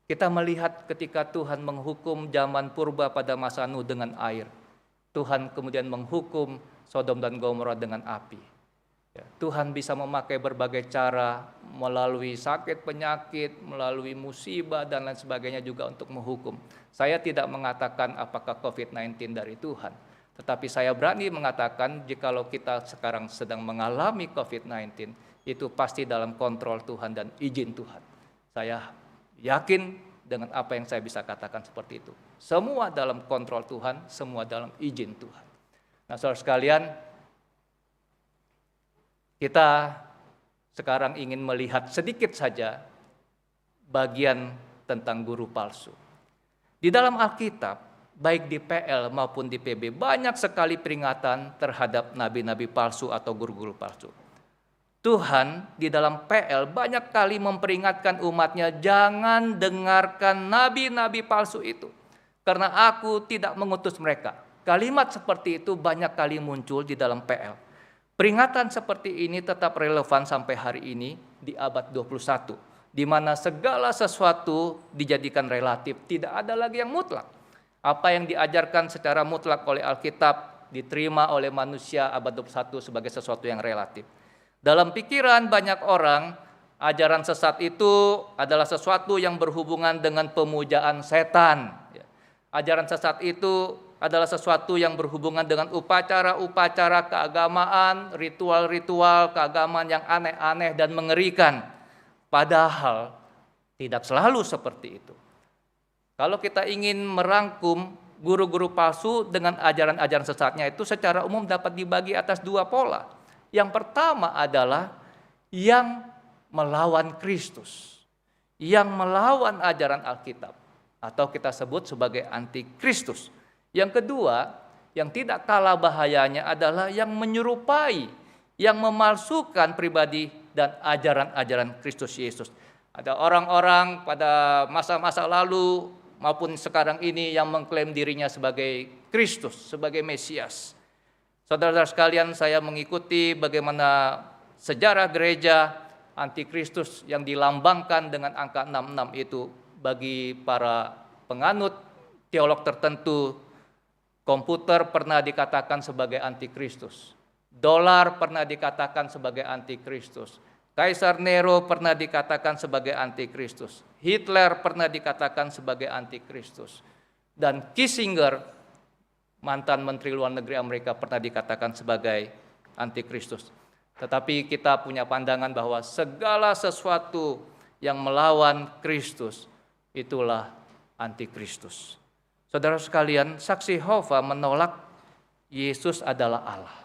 Kita melihat ketika Tuhan menghukum zaman purba pada masa Nuh dengan air, Tuhan kemudian menghukum Sodom dan Gomora dengan api. Ya, Tuhan bisa memakai berbagai cara, melalui sakit penyakit, melalui musibah dan lain sebagainya juga untuk menghukum. Saya tidak mengatakan apakah COVID-19 dari Tuhan. Tetapi saya berani mengatakan jikalau kita sekarang sedang mengalami COVID-19, itu pasti dalam kontrol Tuhan dan izin Tuhan. Saya yakin dengan apa yang saya bisa katakan seperti itu. Semua dalam kontrol Tuhan, semua dalam izin Tuhan. Nah, saudara sekalian, kita sekarang ingin melihat sedikit saja bagian tentang guru palsu. Di dalam Alkitab, baik di PL maupun di PB, banyak sekali peringatan terhadap nabi-nabi palsu atau guru-guru palsu. Tuhan di dalam PL banyak kali memperingatkan umatnya, jangan dengarkan nabi-nabi palsu itu, karena aku tidak mengutus mereka. Kalimat seperti itu banyak kali muncul di dalam PL. Peringatan seperti ini tetap relevan sampai hari ini di abad 21, di mana segala sesuatu dijadikan relatif, tidak ada lagi yang mutlak. Apa yang diajarkan secara mutlak oleh Alkitab diterima oleh manusia abad 21 sebagai sesuatu yang relatif. Dalam pikiran banyak orang, ajaran sesat itu adalah sesuatu yang berhubungan dengan pemujaan setan. Ajaran sesat itu adalah sesuatu yang berhubungan dengan upacara-upacara keagamaan, ritual-ritual keagamaan yang aneh-aneh dan mengerikan. Padahal tidak selalu seperti itu. Kalau kita ingin merangkum guru-guru palsu dengan ajaran-ajaran sesatnya itu secara umum dapat dibagi atas dua pola. Yang pertama adalah yang melawan Kristus, yang melawan ajaran Alkitab, atau kita sebut sebagai antikristus. Yang kedua, yang tidak kalah bahayanya adalah yang menyerupai, yang memalsukan pribadi dan ajaran-ajaran Kristus Yesus. Ada orang-orang pada masa-masa lalu maupun sekarang ini yang mengklaim dirinya sebagai Kristus, sebagai Mesias. Saudara-saudara sekalian, saya mengikuti bagaimana sejarah gereja antikristus yang dilambangkan dengan angka 66 itu bagi para penganut teolog tertentu. Komputer pernah dikatakan sebagai antikristus. Dolar pernah dikatakan sebagai antikristus. Kaisar Nero pernah dikatakan sebagai antikristus. Hitler pernah dikatakan sebagai antikristus. Dan Kissinger, mantan Menteri Luar Negeri Amerika, pernah dikatakan sebagai antikristus. Tetapi kita punya pandangan bahwa segala sesuatu yang melawan Kristus itulah antikristus. Saudara sekalian, saksi Yehova menolak Yesus adalah Allah.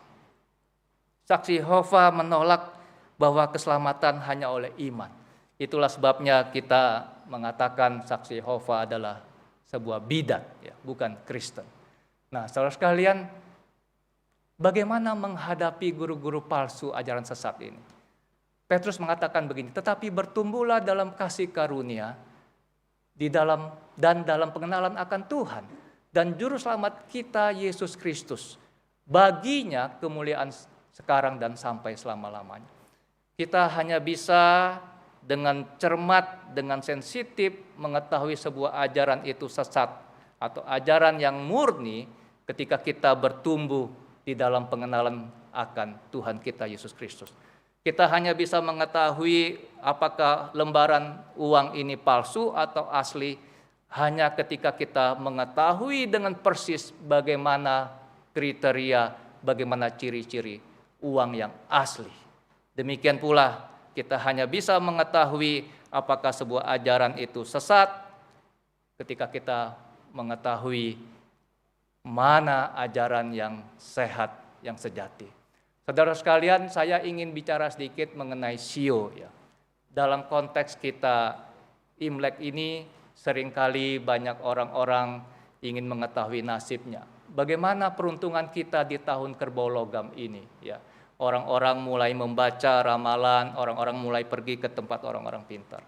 Saksi Yehova menolak bahwa keselamatan hanya oleh iman. Itulah sebabnya kita mengatakan saksi Yehova adalah sebuah bidat, ya, bukan Kristen. Nah, saudara sekalian, bagaimana menghadapi guru-guru palsu ajaran sesat ini? Petrus mengatakan begini, tetapi bertumbuhlah dalam kasih karunia dalam pengenalan akan Tuhan dan juru selamat kita Yesus Kristus. Baginya kemuliaan sekarang dan sampai selama-lamanya. Kita hanya bisa dengan cermat, dengan sensitif mengetahui sebuah ajaran itu sesat atau ajaran yang murni ketika kita bertumbuh di dalam pengenalan akan Tuhan kita Yesus Kristus. Kita hanya bisa mengetahui apakah lembaran uang ini palsu atau asli hanya ketika kita mengetahui dengan persis bagaimana kriteria, bagaimana ciri-ciri uang yang asli. Demikian pula kita hanya bisa mengetahui apakah sebuah ajaran itu sesat ketika kita mengetahui mana ajaran yang sehat, yang sejati. Saudara sekalian, saya ingin bicara sedikit mengenai sio. Ya. Dalam konteks kita Imlek ini, seringkali banyak orang-orang ingin mengetahui nasibnya. Bagaimana peruntungan kita di tahun kerbau logam ini? Ya. Orang-orang mulai membaca ramalan, orang-orang mulai pergi ke tempat orang-orang pintar.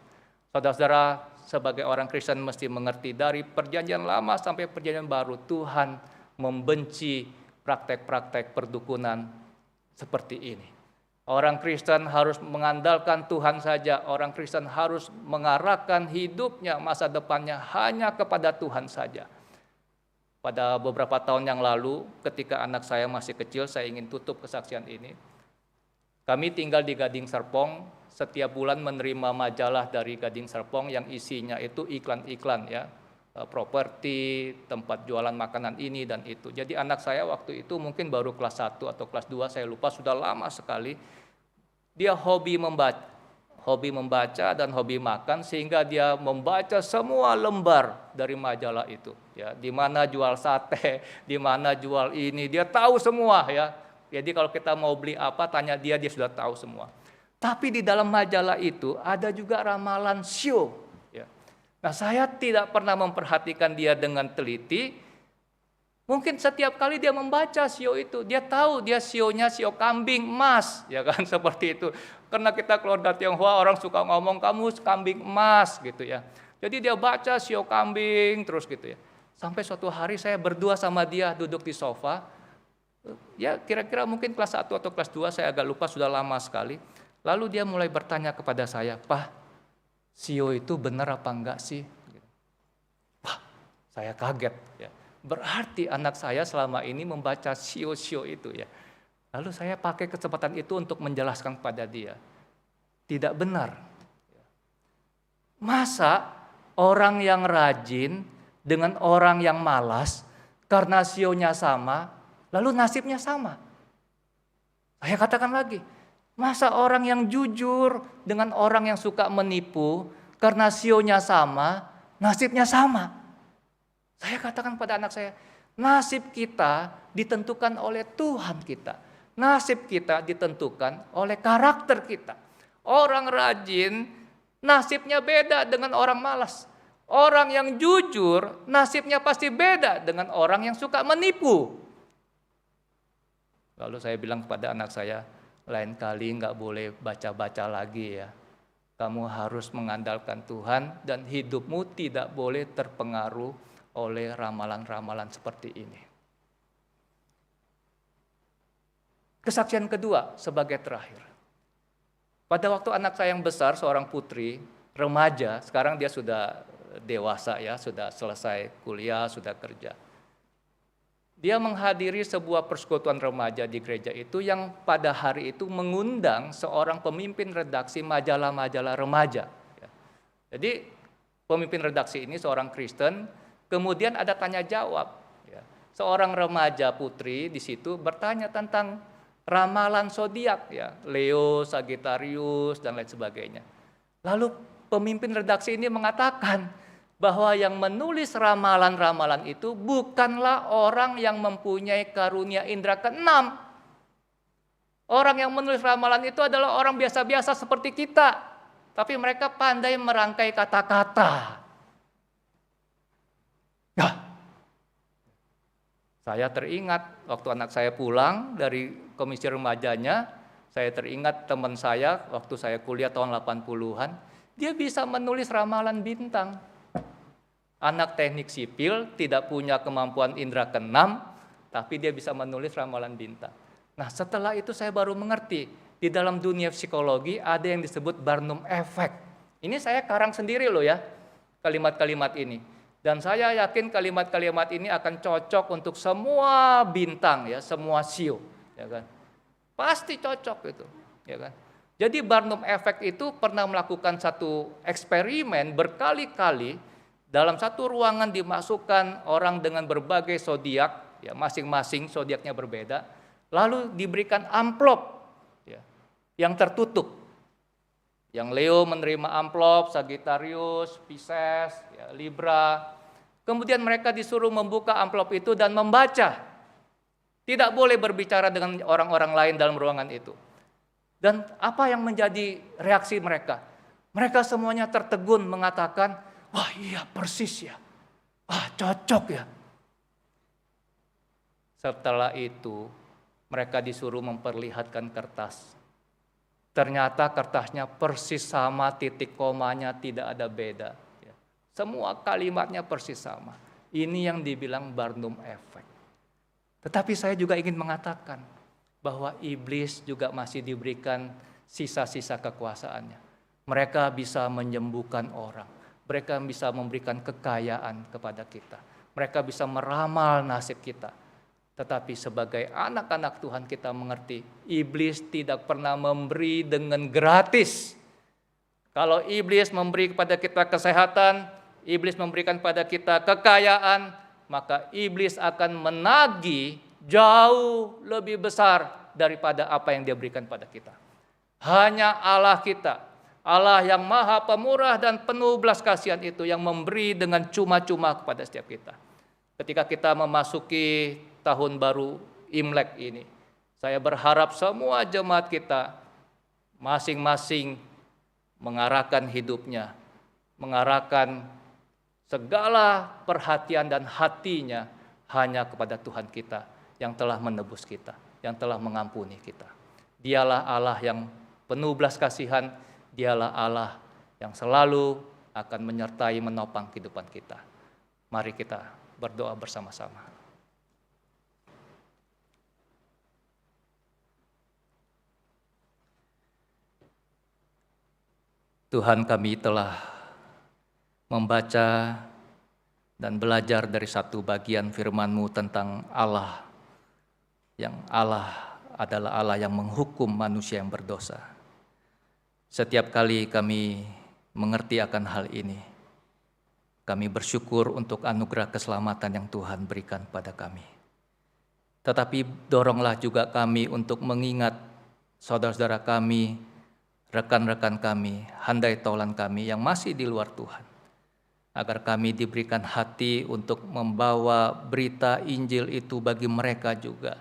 Saudara-saudara, sebagai orang Kristen mesti mengerti dari perjanjian lama sampai perjanjian baru, Tuhan membenci praktek-praktek perdukunan seperti ini. Orang Kristen harus mengandalkan Tuhan saja, orang Kristen harus mengarahkan hidupnya, masa depannya hanya kepada Tuhan saja. Pada beberapa tahun yang lalu, ketika anak saya masih kecil, saya ingin tutup kesaksian ini. Kami tinggal di Gading Serpong, setiap bulan menerima majalah dari Gading Serpong yang isinya itu iklan-iklan, ya, properti, tempat jualan makanan ini dan itu. Jadi anak saya waktu itu mungkin baru kelas 1 atau kelas 2, saya lupa, sudah lama sekali. Dia hobi membaca, hobi membaca dan hobi makan, sehingga dia membaca semua lembar dari majalah itu. Ya, di mana jual sate, di mana jual ini, dia tahu semua ya. Jadi kalau kita mau beli apa, tanya dia sudah tahu semua. Tapi di dalam majalah itu ada juga ramalan shio. Ya. Nah, saya tidak pernah memperhatikan dia dengan teliti. Mungkin setiap kali dia membaca sio itu, dia tahu dia sionya sio kambing emas, ya kan, seperti itu. Karena kita keluarga Tionghoa, orang suka ngomong kamu kambing emas gitu ya. Jadi dia baca sio kambing terus gitu ya. Sampai suatu hari saya berdua sama dia duduk di sofa. Ya kira-kira mungkin kelas 1 atau kelas 2, saya agak lupa, sudah lama sekali. Lalu dia mulai bertanya kepada saya, "Pak, sio itu benar apa enggak sih?" Wah, saya kaget ya. Berarti anak saya selama ini membaca sio-sio itu ya. Lalu saya pakai kesempatan itu untuk menjelaskan kepada dia. Tidak benar. Masa orang yang rajin dengan orang yang malas, karena sionya sama, lalu nasibnya sama? Saya katakan lagi, masa orang yang jujur dengan orang yang suka menipu, karena sionya sama, nasibnya sama? Saya katakan pada anak saya, nasib kita ditentukan oleh Tuhan kita. Nasib kita ditentukan oleh karakter kita. Orang rajin, nasibnya beda dengan orang malas. Orang yang jujur, nasibnya pasti beda dengan orang yang suka menipu. Lalu saya bilang kepada anak saya, lain kali nggak boleh baca-baca lagi ya. Kamu harus mengandalkan Tuhan dan hidupmu tidak boleh terpengaruh oleh ramalan-ramalan seperti ini. Kesaksian kedua sebagai terakhir. Pada waktu anak saya yang besar, seorang putri, remaja, sekarang dia sudah dewasa ya, sudah selesai kuliah, sudah kerja. Dia menghadiri sebuah persekutuan remaja di gereja itu yang pada hari itu mengundang seorang pemimpin redaksi majalah-majalah remaja. Jadi pemimpin redaksi ini seorang Kristen. Kemudian ada tanya jawab. Seorang remaja putri di situ bertanya tentang ramalan zodiak ya, Leo, Sagittarius dan lain sebagainya. Lalu pemimpin redaksi ini mengatakan bahwa yang menulis ramalan-ramalan itu bukanlah orang yang mempunyai karunia indera keenam. Orang yang menulis ramalan itu adalah orang biasa-biasa seperti kita, tapi mereka pandai merangkai kata-kata. Nah, saya teringat waktu anak saya pulang dari komisi remajanya, saya teringat teman saya waktu saya kuliah tahun 80-an, dia bisa menulis ramalan bintang. Anak teknik sipil tidak punya kemampuan indera keenam, tapi dia bisa menulis ramalan bintang. Nah, setelah itu saya baru mengerti, di dalam dunia psikologi ada yang disebut Barnum Effect. Ini saya karang sendiri loh ya, kalimat-kalimat ini. Dan saya yakin kalimat-kalimat ini akan cocok untuk semua bintang ya, semua sio, ya kan? Pasti cocok itu, ya kan? Jadi Barnum Effect itu pernah melakukan satu eksperimen berkali-kali. Dalam satu ruangan dimasukkan orang dengan berbagai zodiak, ya masing-masing zodiaknya berbeda. Lalu diberikan amplop ya, yang tertutup. Yang Leo menerima amplop, Sagittarius, Pisces, ya, Libra. Kemudian mereka disuruh membuka amplop itu dan membaca. Tidak boleh berbicara dengan orang-orang lain dalam ruangan itu. Dan apa yang menjadi reaksi mereka? Mereka semuanya tertegun mengatakan, wah iya persis ya, wah cocok ya. Setelah itu mereka disuruh memperlihatkan kertas. Ternyata kertasnya persis sama, titik komanya tidak ada beda. Semua kalimatnya persis sama. Ini yang dibilang Barnum Effect. Tetapi saya juga ingin mengatakan bahwa iblis juga masih diberikan sisa-sisa kekuasaannya. Mereka bisa menyembuhkan orang. Mereka bisa memberikan kekayaan kepada kita. Mereka bisa meramal nasib kita. Tetapi sebagai anak-anak Tuhan kita mengerti, iblis tidak pernah memberi dengan gratis. Kalau iblis memberi kepada kita kesehatan, iblis memberikan pada kita kekayaan, maka iblis akan menagih jauh lebih besar daripada apa yang dia berikan pada kita. Hanya Allah kita Allah yang maha pemurah dan penuh belas kasihan itu yang memberi dengan cuma-cuma kepada setiap kita. Ketika kita memasuki tahun baru Imlek ini, saya berharap semua jemaat kita masing-masing mengarahkan hidupnya, mengarahkan segala perhatian dan hatinya hanya kepada Tuhan kita yang telah menebus kita, yang telah mengampuni kita. Dialah Allah yang penuh belas kasihan, dialah Allah yang selalu akan menyertai menopang kehidupan kita. Mari kita berdoa bersama-sama. Tuhan, kami telah membaca dan belajar dari satu bagian firman-Mu tentang Allah, yang Allah adalah Allah yang menghukum manusia yang berdosa. Setiap kali kami mengerti akan hal ini, kami bersyukur untuk anugerah keselamatan yang Tuhan berikan pada kami. Tetapi doronglah juga kami untuk mengingat saudara-saudara kami, rekan-rekan kami, handai taulan kami yang masih di luar Tuhan. Agar kami diberikan hati untuk membawa berita Injil itu bagi mereka juga.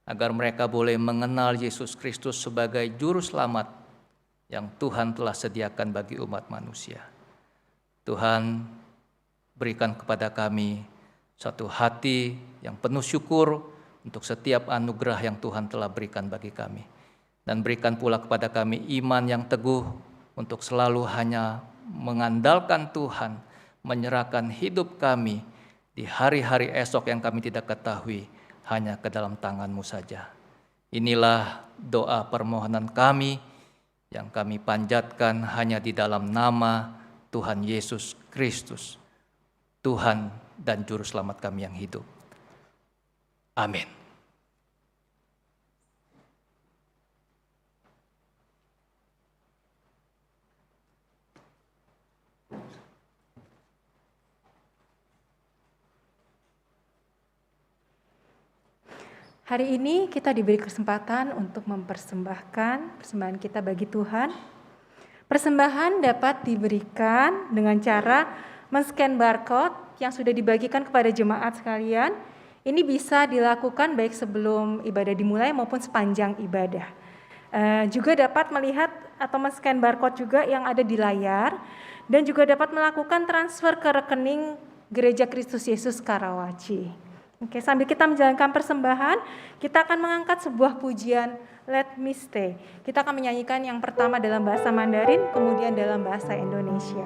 Agar mereka boleh mengenal Yesus Kristus sebagai Juru Selamat yang Tuhan telah sediakan bagi umat manusia. Tuhan, berikan kepada kami satu hati yang penuh syukur untuk setiap anugerah yang Tuhan telah berikan bagi kami. Dan berikan pula kepada kami iman yang teguh untuk selalu hanya mengandalkan Tuhan, menyerahkan hidup kami di hari-hari esok yang kami tidak ketahui hanya ke dalam tangan-Mu saja. Inilah doa permohonan kami yang kami panjatkan hanya di dalam nama Tuhan Yesus Kristus, Tuhan dan Juru Selamat kami yang hidup. Amin. Hari ini kita diberi kesempatan untuk mempersembahkan persembahan kita bagi Tuhan. Persembahan dapat diberikan dengan cara men-scan barcode yang sudah dibagikan kepada jemaat sekalian. Ini bisa dilakukan baik sebelum ibadah dimulai maupun sepanjang ibadah. Juga dapat melihat atau men-scan barcode juga yang ada di layar, dan juga dapat melakukan transfer ke rekening Gereja Kristus Yesus Karawaci. Oke, sambil kita menjalankan persembahan, kita akan mengangkat sebuah pujian Let Me Stay. Kita akan menyanyikan yang pertama dalam bahasa Mandarin, kemudian dalam bahasa Indonesia.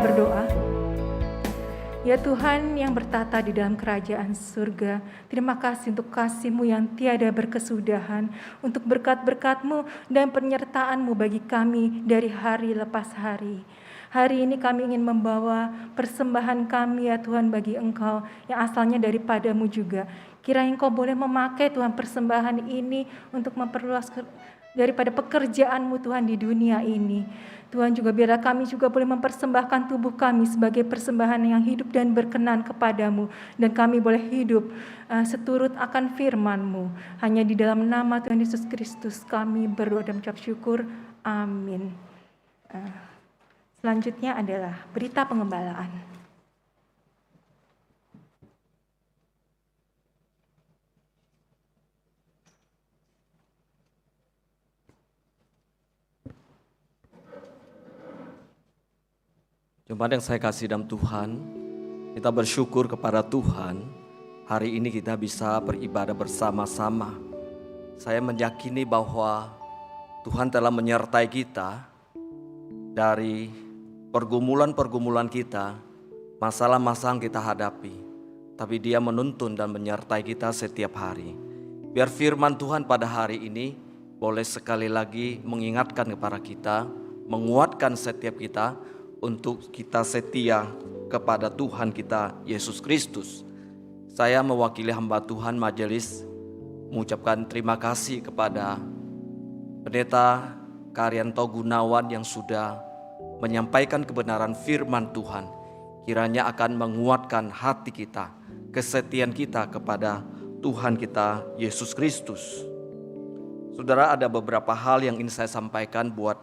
berdoa. Ya Tuhan yang bertata di dalam kerajaan surga, terima kasih untuk kasih-Mu yang tiada berkesudahan, untuk berkat-berkat-Mu dan penyertaan-Mu bagi kami dari hari lepas hari. Hari ini kami ingin membawa persembahan kami ya Tuhan bagi Engkau yang asalnya daripada-Mu juga. Kiranya Engkau boleh memakai Tuhan persembahan ini untuk memperluas daripada pekerjaan-Mu Tuhan di dunia ini. Tuhan juga biarlah kami juga boleh mempersembahkan tubuh kami sebagai persembahan yang hidup dan berkenan kepadamu. Dan kami boleh hidup seturut akan firman-Mu. Hanya di dalam nama Tuhan Yesus Kristus kami berdoa dan mengucap syukur. Amin. Selanjutnya adalah berita pengembalaan. Jemaat yang saya kasih dalam Tuhan, kita bersyukur kepada Tuhan. Hari ini kita bisa beribadah bersama-sama. Saya meyakini bahwa Tuhan telah menyertai kita dari pergumulan-pergumulan kita, masalah-masalah yang kita hadapi. Tapi Dia menuntun dan menyertai kita setiap hari. Biar firman Tuhan pada hari ini boleh sekali lagi mengingatkan kepada kita, menguatkan setiap kita, untuk kita setia kepada Tuhan kita Yesus Kristus. Saya mewakili hamba Tuhan majelis mengucapkan terima kasih kepada Pendeta Karyanto Gunawan yang sudah menyampaikan kebenaran firman Tuhan. Kiranya akan menguatkan hati kita, kesetiaan kita kepada Tuhan kita Yesus Kristus. Saudara, ada beberapa hal yang ingin saya sampaikan buat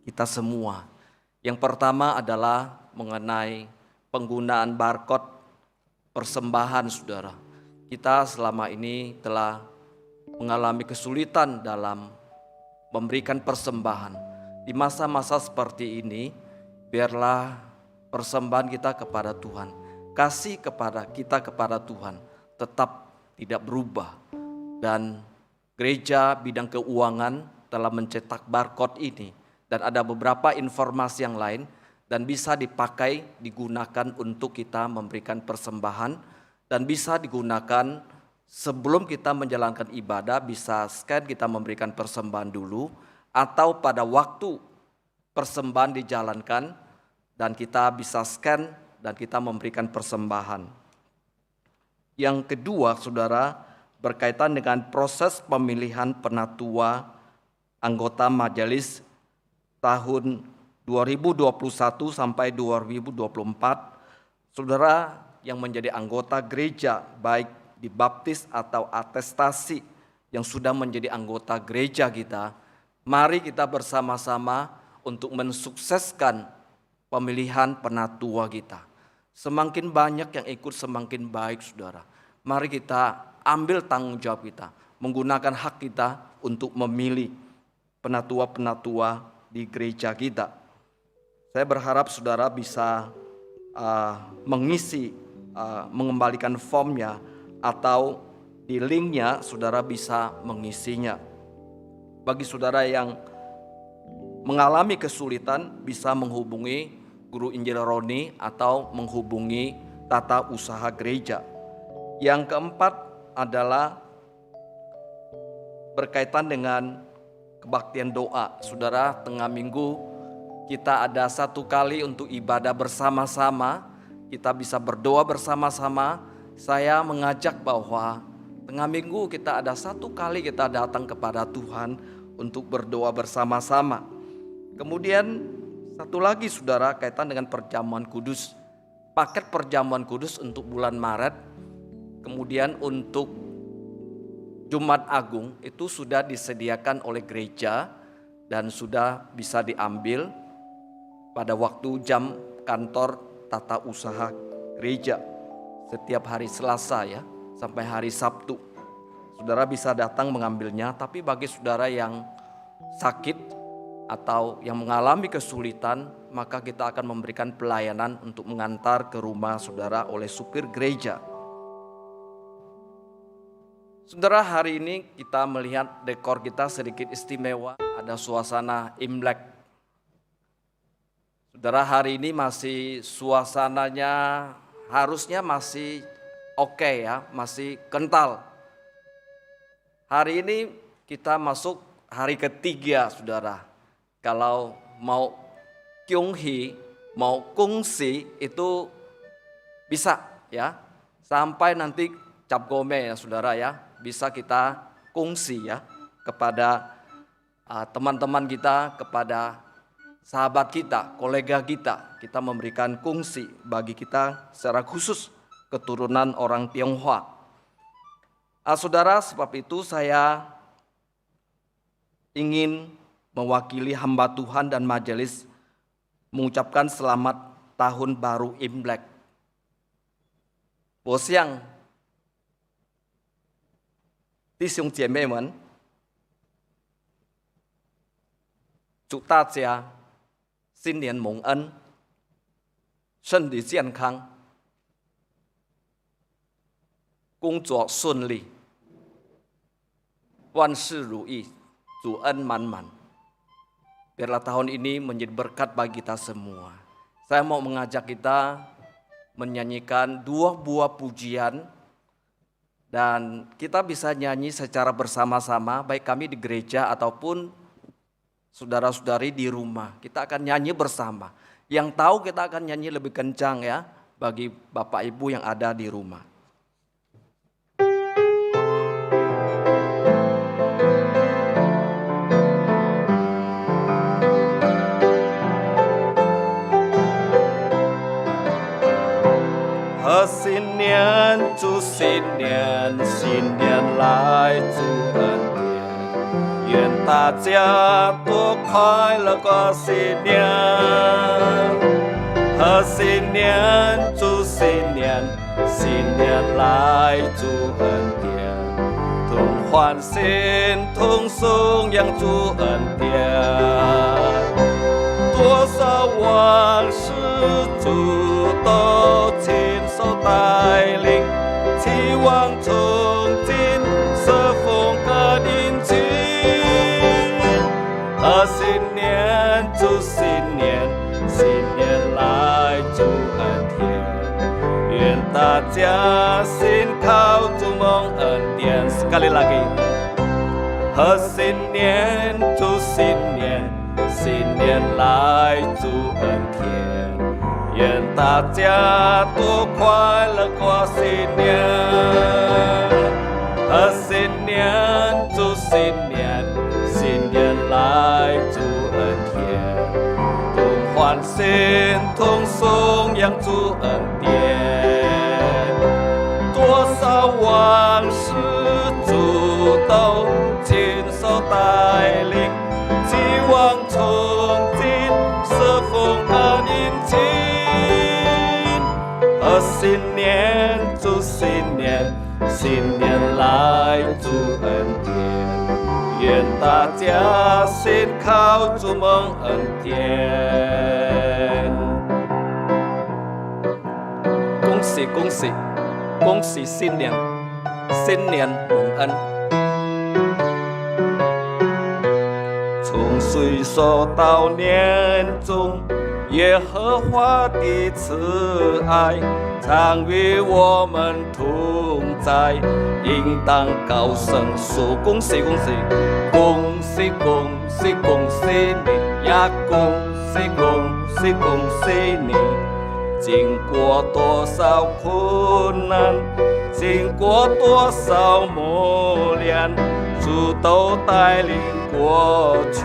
kita semua. Yang pertama adalah mengenai penggunaan barcode persembahan, saudara. Kita selama ini telah mengalami kesulitan dalam memberikan persembahan. Di masa-masa seperti ini, biarlah persembahan kita kepada Tuhan, kasih kepada kita kepada Tuhan tetap tidak berubah. Dan gereja bidang keuangan telah mencetak barcode ini. Dan ada beberapa informasi yang lain dan bisa dipakai, digunakan untuk kita memberikan persembahan. Dan bisa digunakan sebelum kita menjalankan ibadah, bisa scan kita memberikan persembahan dulu. Atau pada waktu persembahan dijalankan dan kita bisa scan dan kita memberikan persembahan. Yang kedua, saudara, berkaitan dengan proses pemilihan penatua anggota majelis tahun 2021 sampai 2024, saudara yang menjadi anggota gereja baik dibaptis atau atestasi yang sudah menjadi anggota gereja kita, mari kita bersama-sama untuk mensukseskan pemilihan penatua kita. Semakin banyak yang ikut semakin baik, saudara. Mari kita ambil tanggung jawab kita, menggunakan hak kita untuk memilih penatua-penatua di gereja kita. Saya berharap saudara bisa mengembalikan formnya atau di linknya saudara bisa mengisinya. Bagi saudara yang mengalami kesulitan bisa menghubungi Guru Injil Roni atau menghubungi tata usaha gereja. Yang keempat adalah berkaitan dengan kebaktian doa. Saudara, tengah minggu kita ada satu kali untuk ibadah bersama-sama. Kita bisa berdoa bersama-sama. Saya mengajak bahwa tengah minggu kita ada satu kali kita datang kepada Tuhan untuk berdoa bersama-sama. Kemudian satu lagi saudara, kaitan dengan perjamuan kudus. Paket perjamuan kudus untuk bulan Maret. Kemudian untuk Jumat Agung itu sudah disediakan oleh gereja dan sudah bisa diambil pada waktu jam kantor tata usaha gereja setiap hari Selasa ya sampai hari Sabtu. Saudara bisa datang mengambilnya, tapi bagi saudara yang sakit atau yang mengalami kesulitan, maka kita akan memberikan pelayanan untuk mengantar ke rumah saudara oleh supir gereja. Saudara, hari ini kita melihat dekor kita sedikit istimewa, ada suasana Imlek. Saudara, hari ini masih suasananya harusnya masih oke ya, masih kental. Hari ini kita masuk hari ketiga, saudara. Kalau mau kyunghi, mau kungsi itu bisa ya. Sampai nanti cap gome ya saudara ya. Bisa kita kungsi ya kepada teman-teman kita, kepada sahabat kita, kolega kita memberikan kungsi bagi kita secara khusus keturunan orang Tionghoa. Saudara, sebab itu saya ingin mewakili hamba Tuhan dan majelis mengucapkan selamat tahun baru Imlek. 我向弟兄姐妹们祝大家新年蒙恩，身体健康，工作顺利，万事如意，主恩满满。Biarlah tahun ini menjadi berkat bagi kita semua. Saya mau mengajak kita menyanyikan 2 buah pujian, dan kita bisa nyanyi secara bersama-sama, baik kami di gereja ataupun saudara-saudari di rumah. Kita akan nyanyi bersama. Yang tahu kita akan nyanyi lebih kencang ya, bagi Bapak Ibu yang ada di rumah.新年祝新年，新年来祝恩典，愿大家多快乐过新年。和新年祝新年，新年来祝恩典，同欢欣同颂扬祝恩典，多少往事主都亲手带领，期望从今是风格宁静。和新年祝新年，新年来祝恩典，愿大家心靠主蒙恩典。Sekali lagi， 和新年祝新年，新年来祝恩典，愿大家多快乐过新年。和新年祝新年，新年来祝恩典，同欢欣同颂扬祝恩典，多少往事主都亲手带领，希望从今是风和宁静。和新年祝新年，新年来祝恩典，愿大家心靠主蒙恩典。恭喜恭喜恭喜新年，新年蒙恩。从岁首到年终，耶和华的慈爱常与我们同在，应当高声说恭喜恭喜，恭喜恭喜恭喜你呀，恭喜恭喜恭喜你。经过多少困难，经过多少磨练，主都带领过去，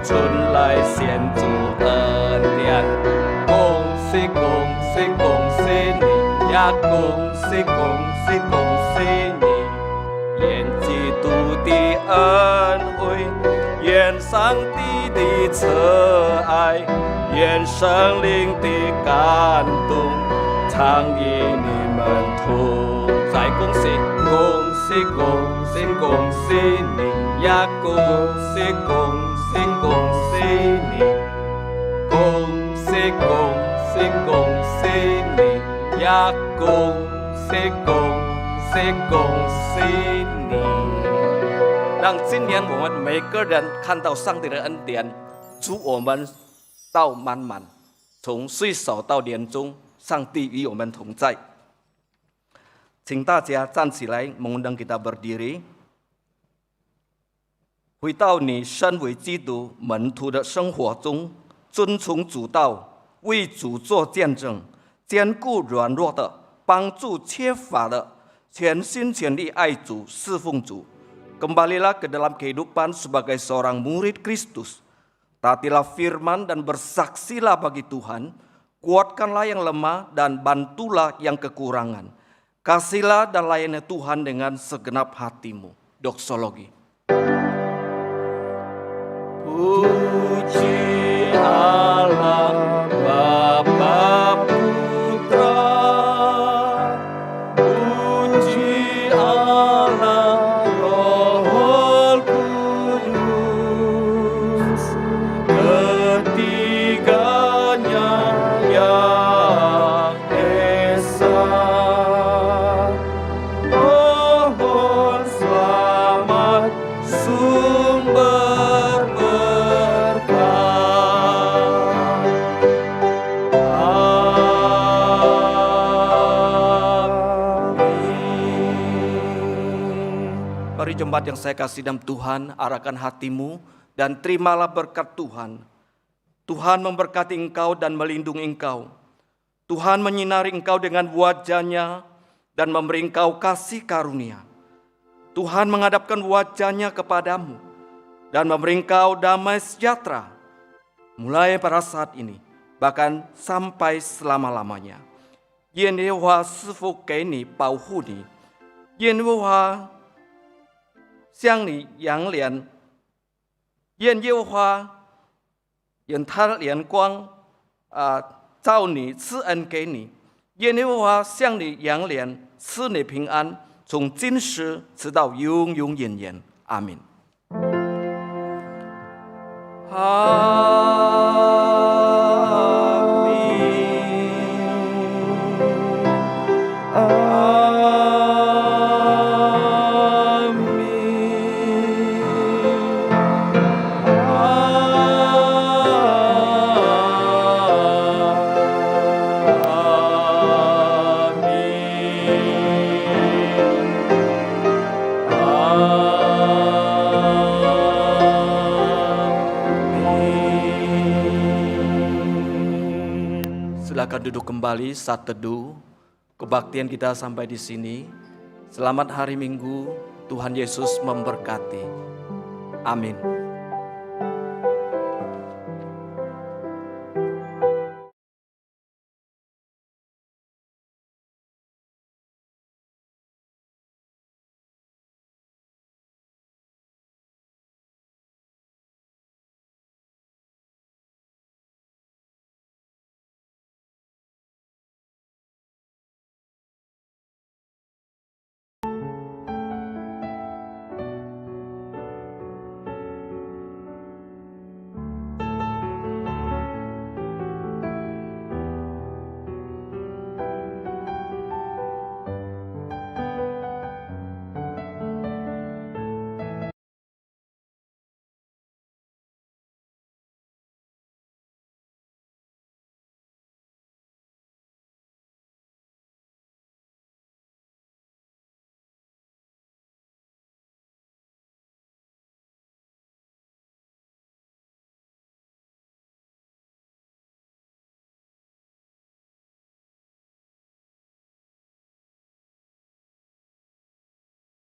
春来献主恩典。恭喜恭喜恭喜你呀，恭喜恭喜恭喜你。愿基督的恩惠，愿上帝的慈爱，愿圣灵的感动，常与你们同在。恭喜恭喜恭喜恭喜你呀，恭喜恭喜恭喜你，恭喜恭喜恭喜你呀，恭喜恭喜恭喜你。让今年我们每个人看到上帝的恩典，祝我们到满满。从岁首到年终，上帝与我们同在。请大家站起来，mengundang kita berdiri。回到你身为基督门徒的生活中，遵从主道，为主做见证，兼顾软弱的，帮助缺乏的，全心全力爱主，侍奉主。Kembalilah ke dalam kehidupan sebagai seorang murid Kristus. Taatilah firman dan bersaksilah bagi Tuhan. Kuatkanlah yang lemah dan bantulah yang kekurangan. Kasihlah dan layani Tuhan dengan segenap hatimu. Doksologi. Puji Allah Bapa Putra, puji Allah Roh Kudus, ketiganya yang esa. Mohon selamat sumber berkah. Amin. Mari jemaat yang saya kasih dalam Tuhan, arahkan hatimu dan terimalah berkat Tuhan. Tuhan memberkati engkau dan melindungi engkau. Tuhan menyinari engkau dengan wajah-Nya dan memberi engkau kasih karunia. Tuhan menghadapkan wajah-Nya kepadamu dan memberi engkau damai sejahtera, mulai pada saat ini, bahkan sampai selama-lamanya. 愿耶和华赐福给你，保护你；愿耶和华向你扬脸；愿耶和华用他的眼光照你，赐恩给你；愿耶和华向你扬脸，赐你平安，从今时直到永永远远。阿门。Silakan duduk kembali saat teduh. Kebaktian kita sampai di sini. Selamat hari Minggu. Tuhan Yesus memberkati. Amin.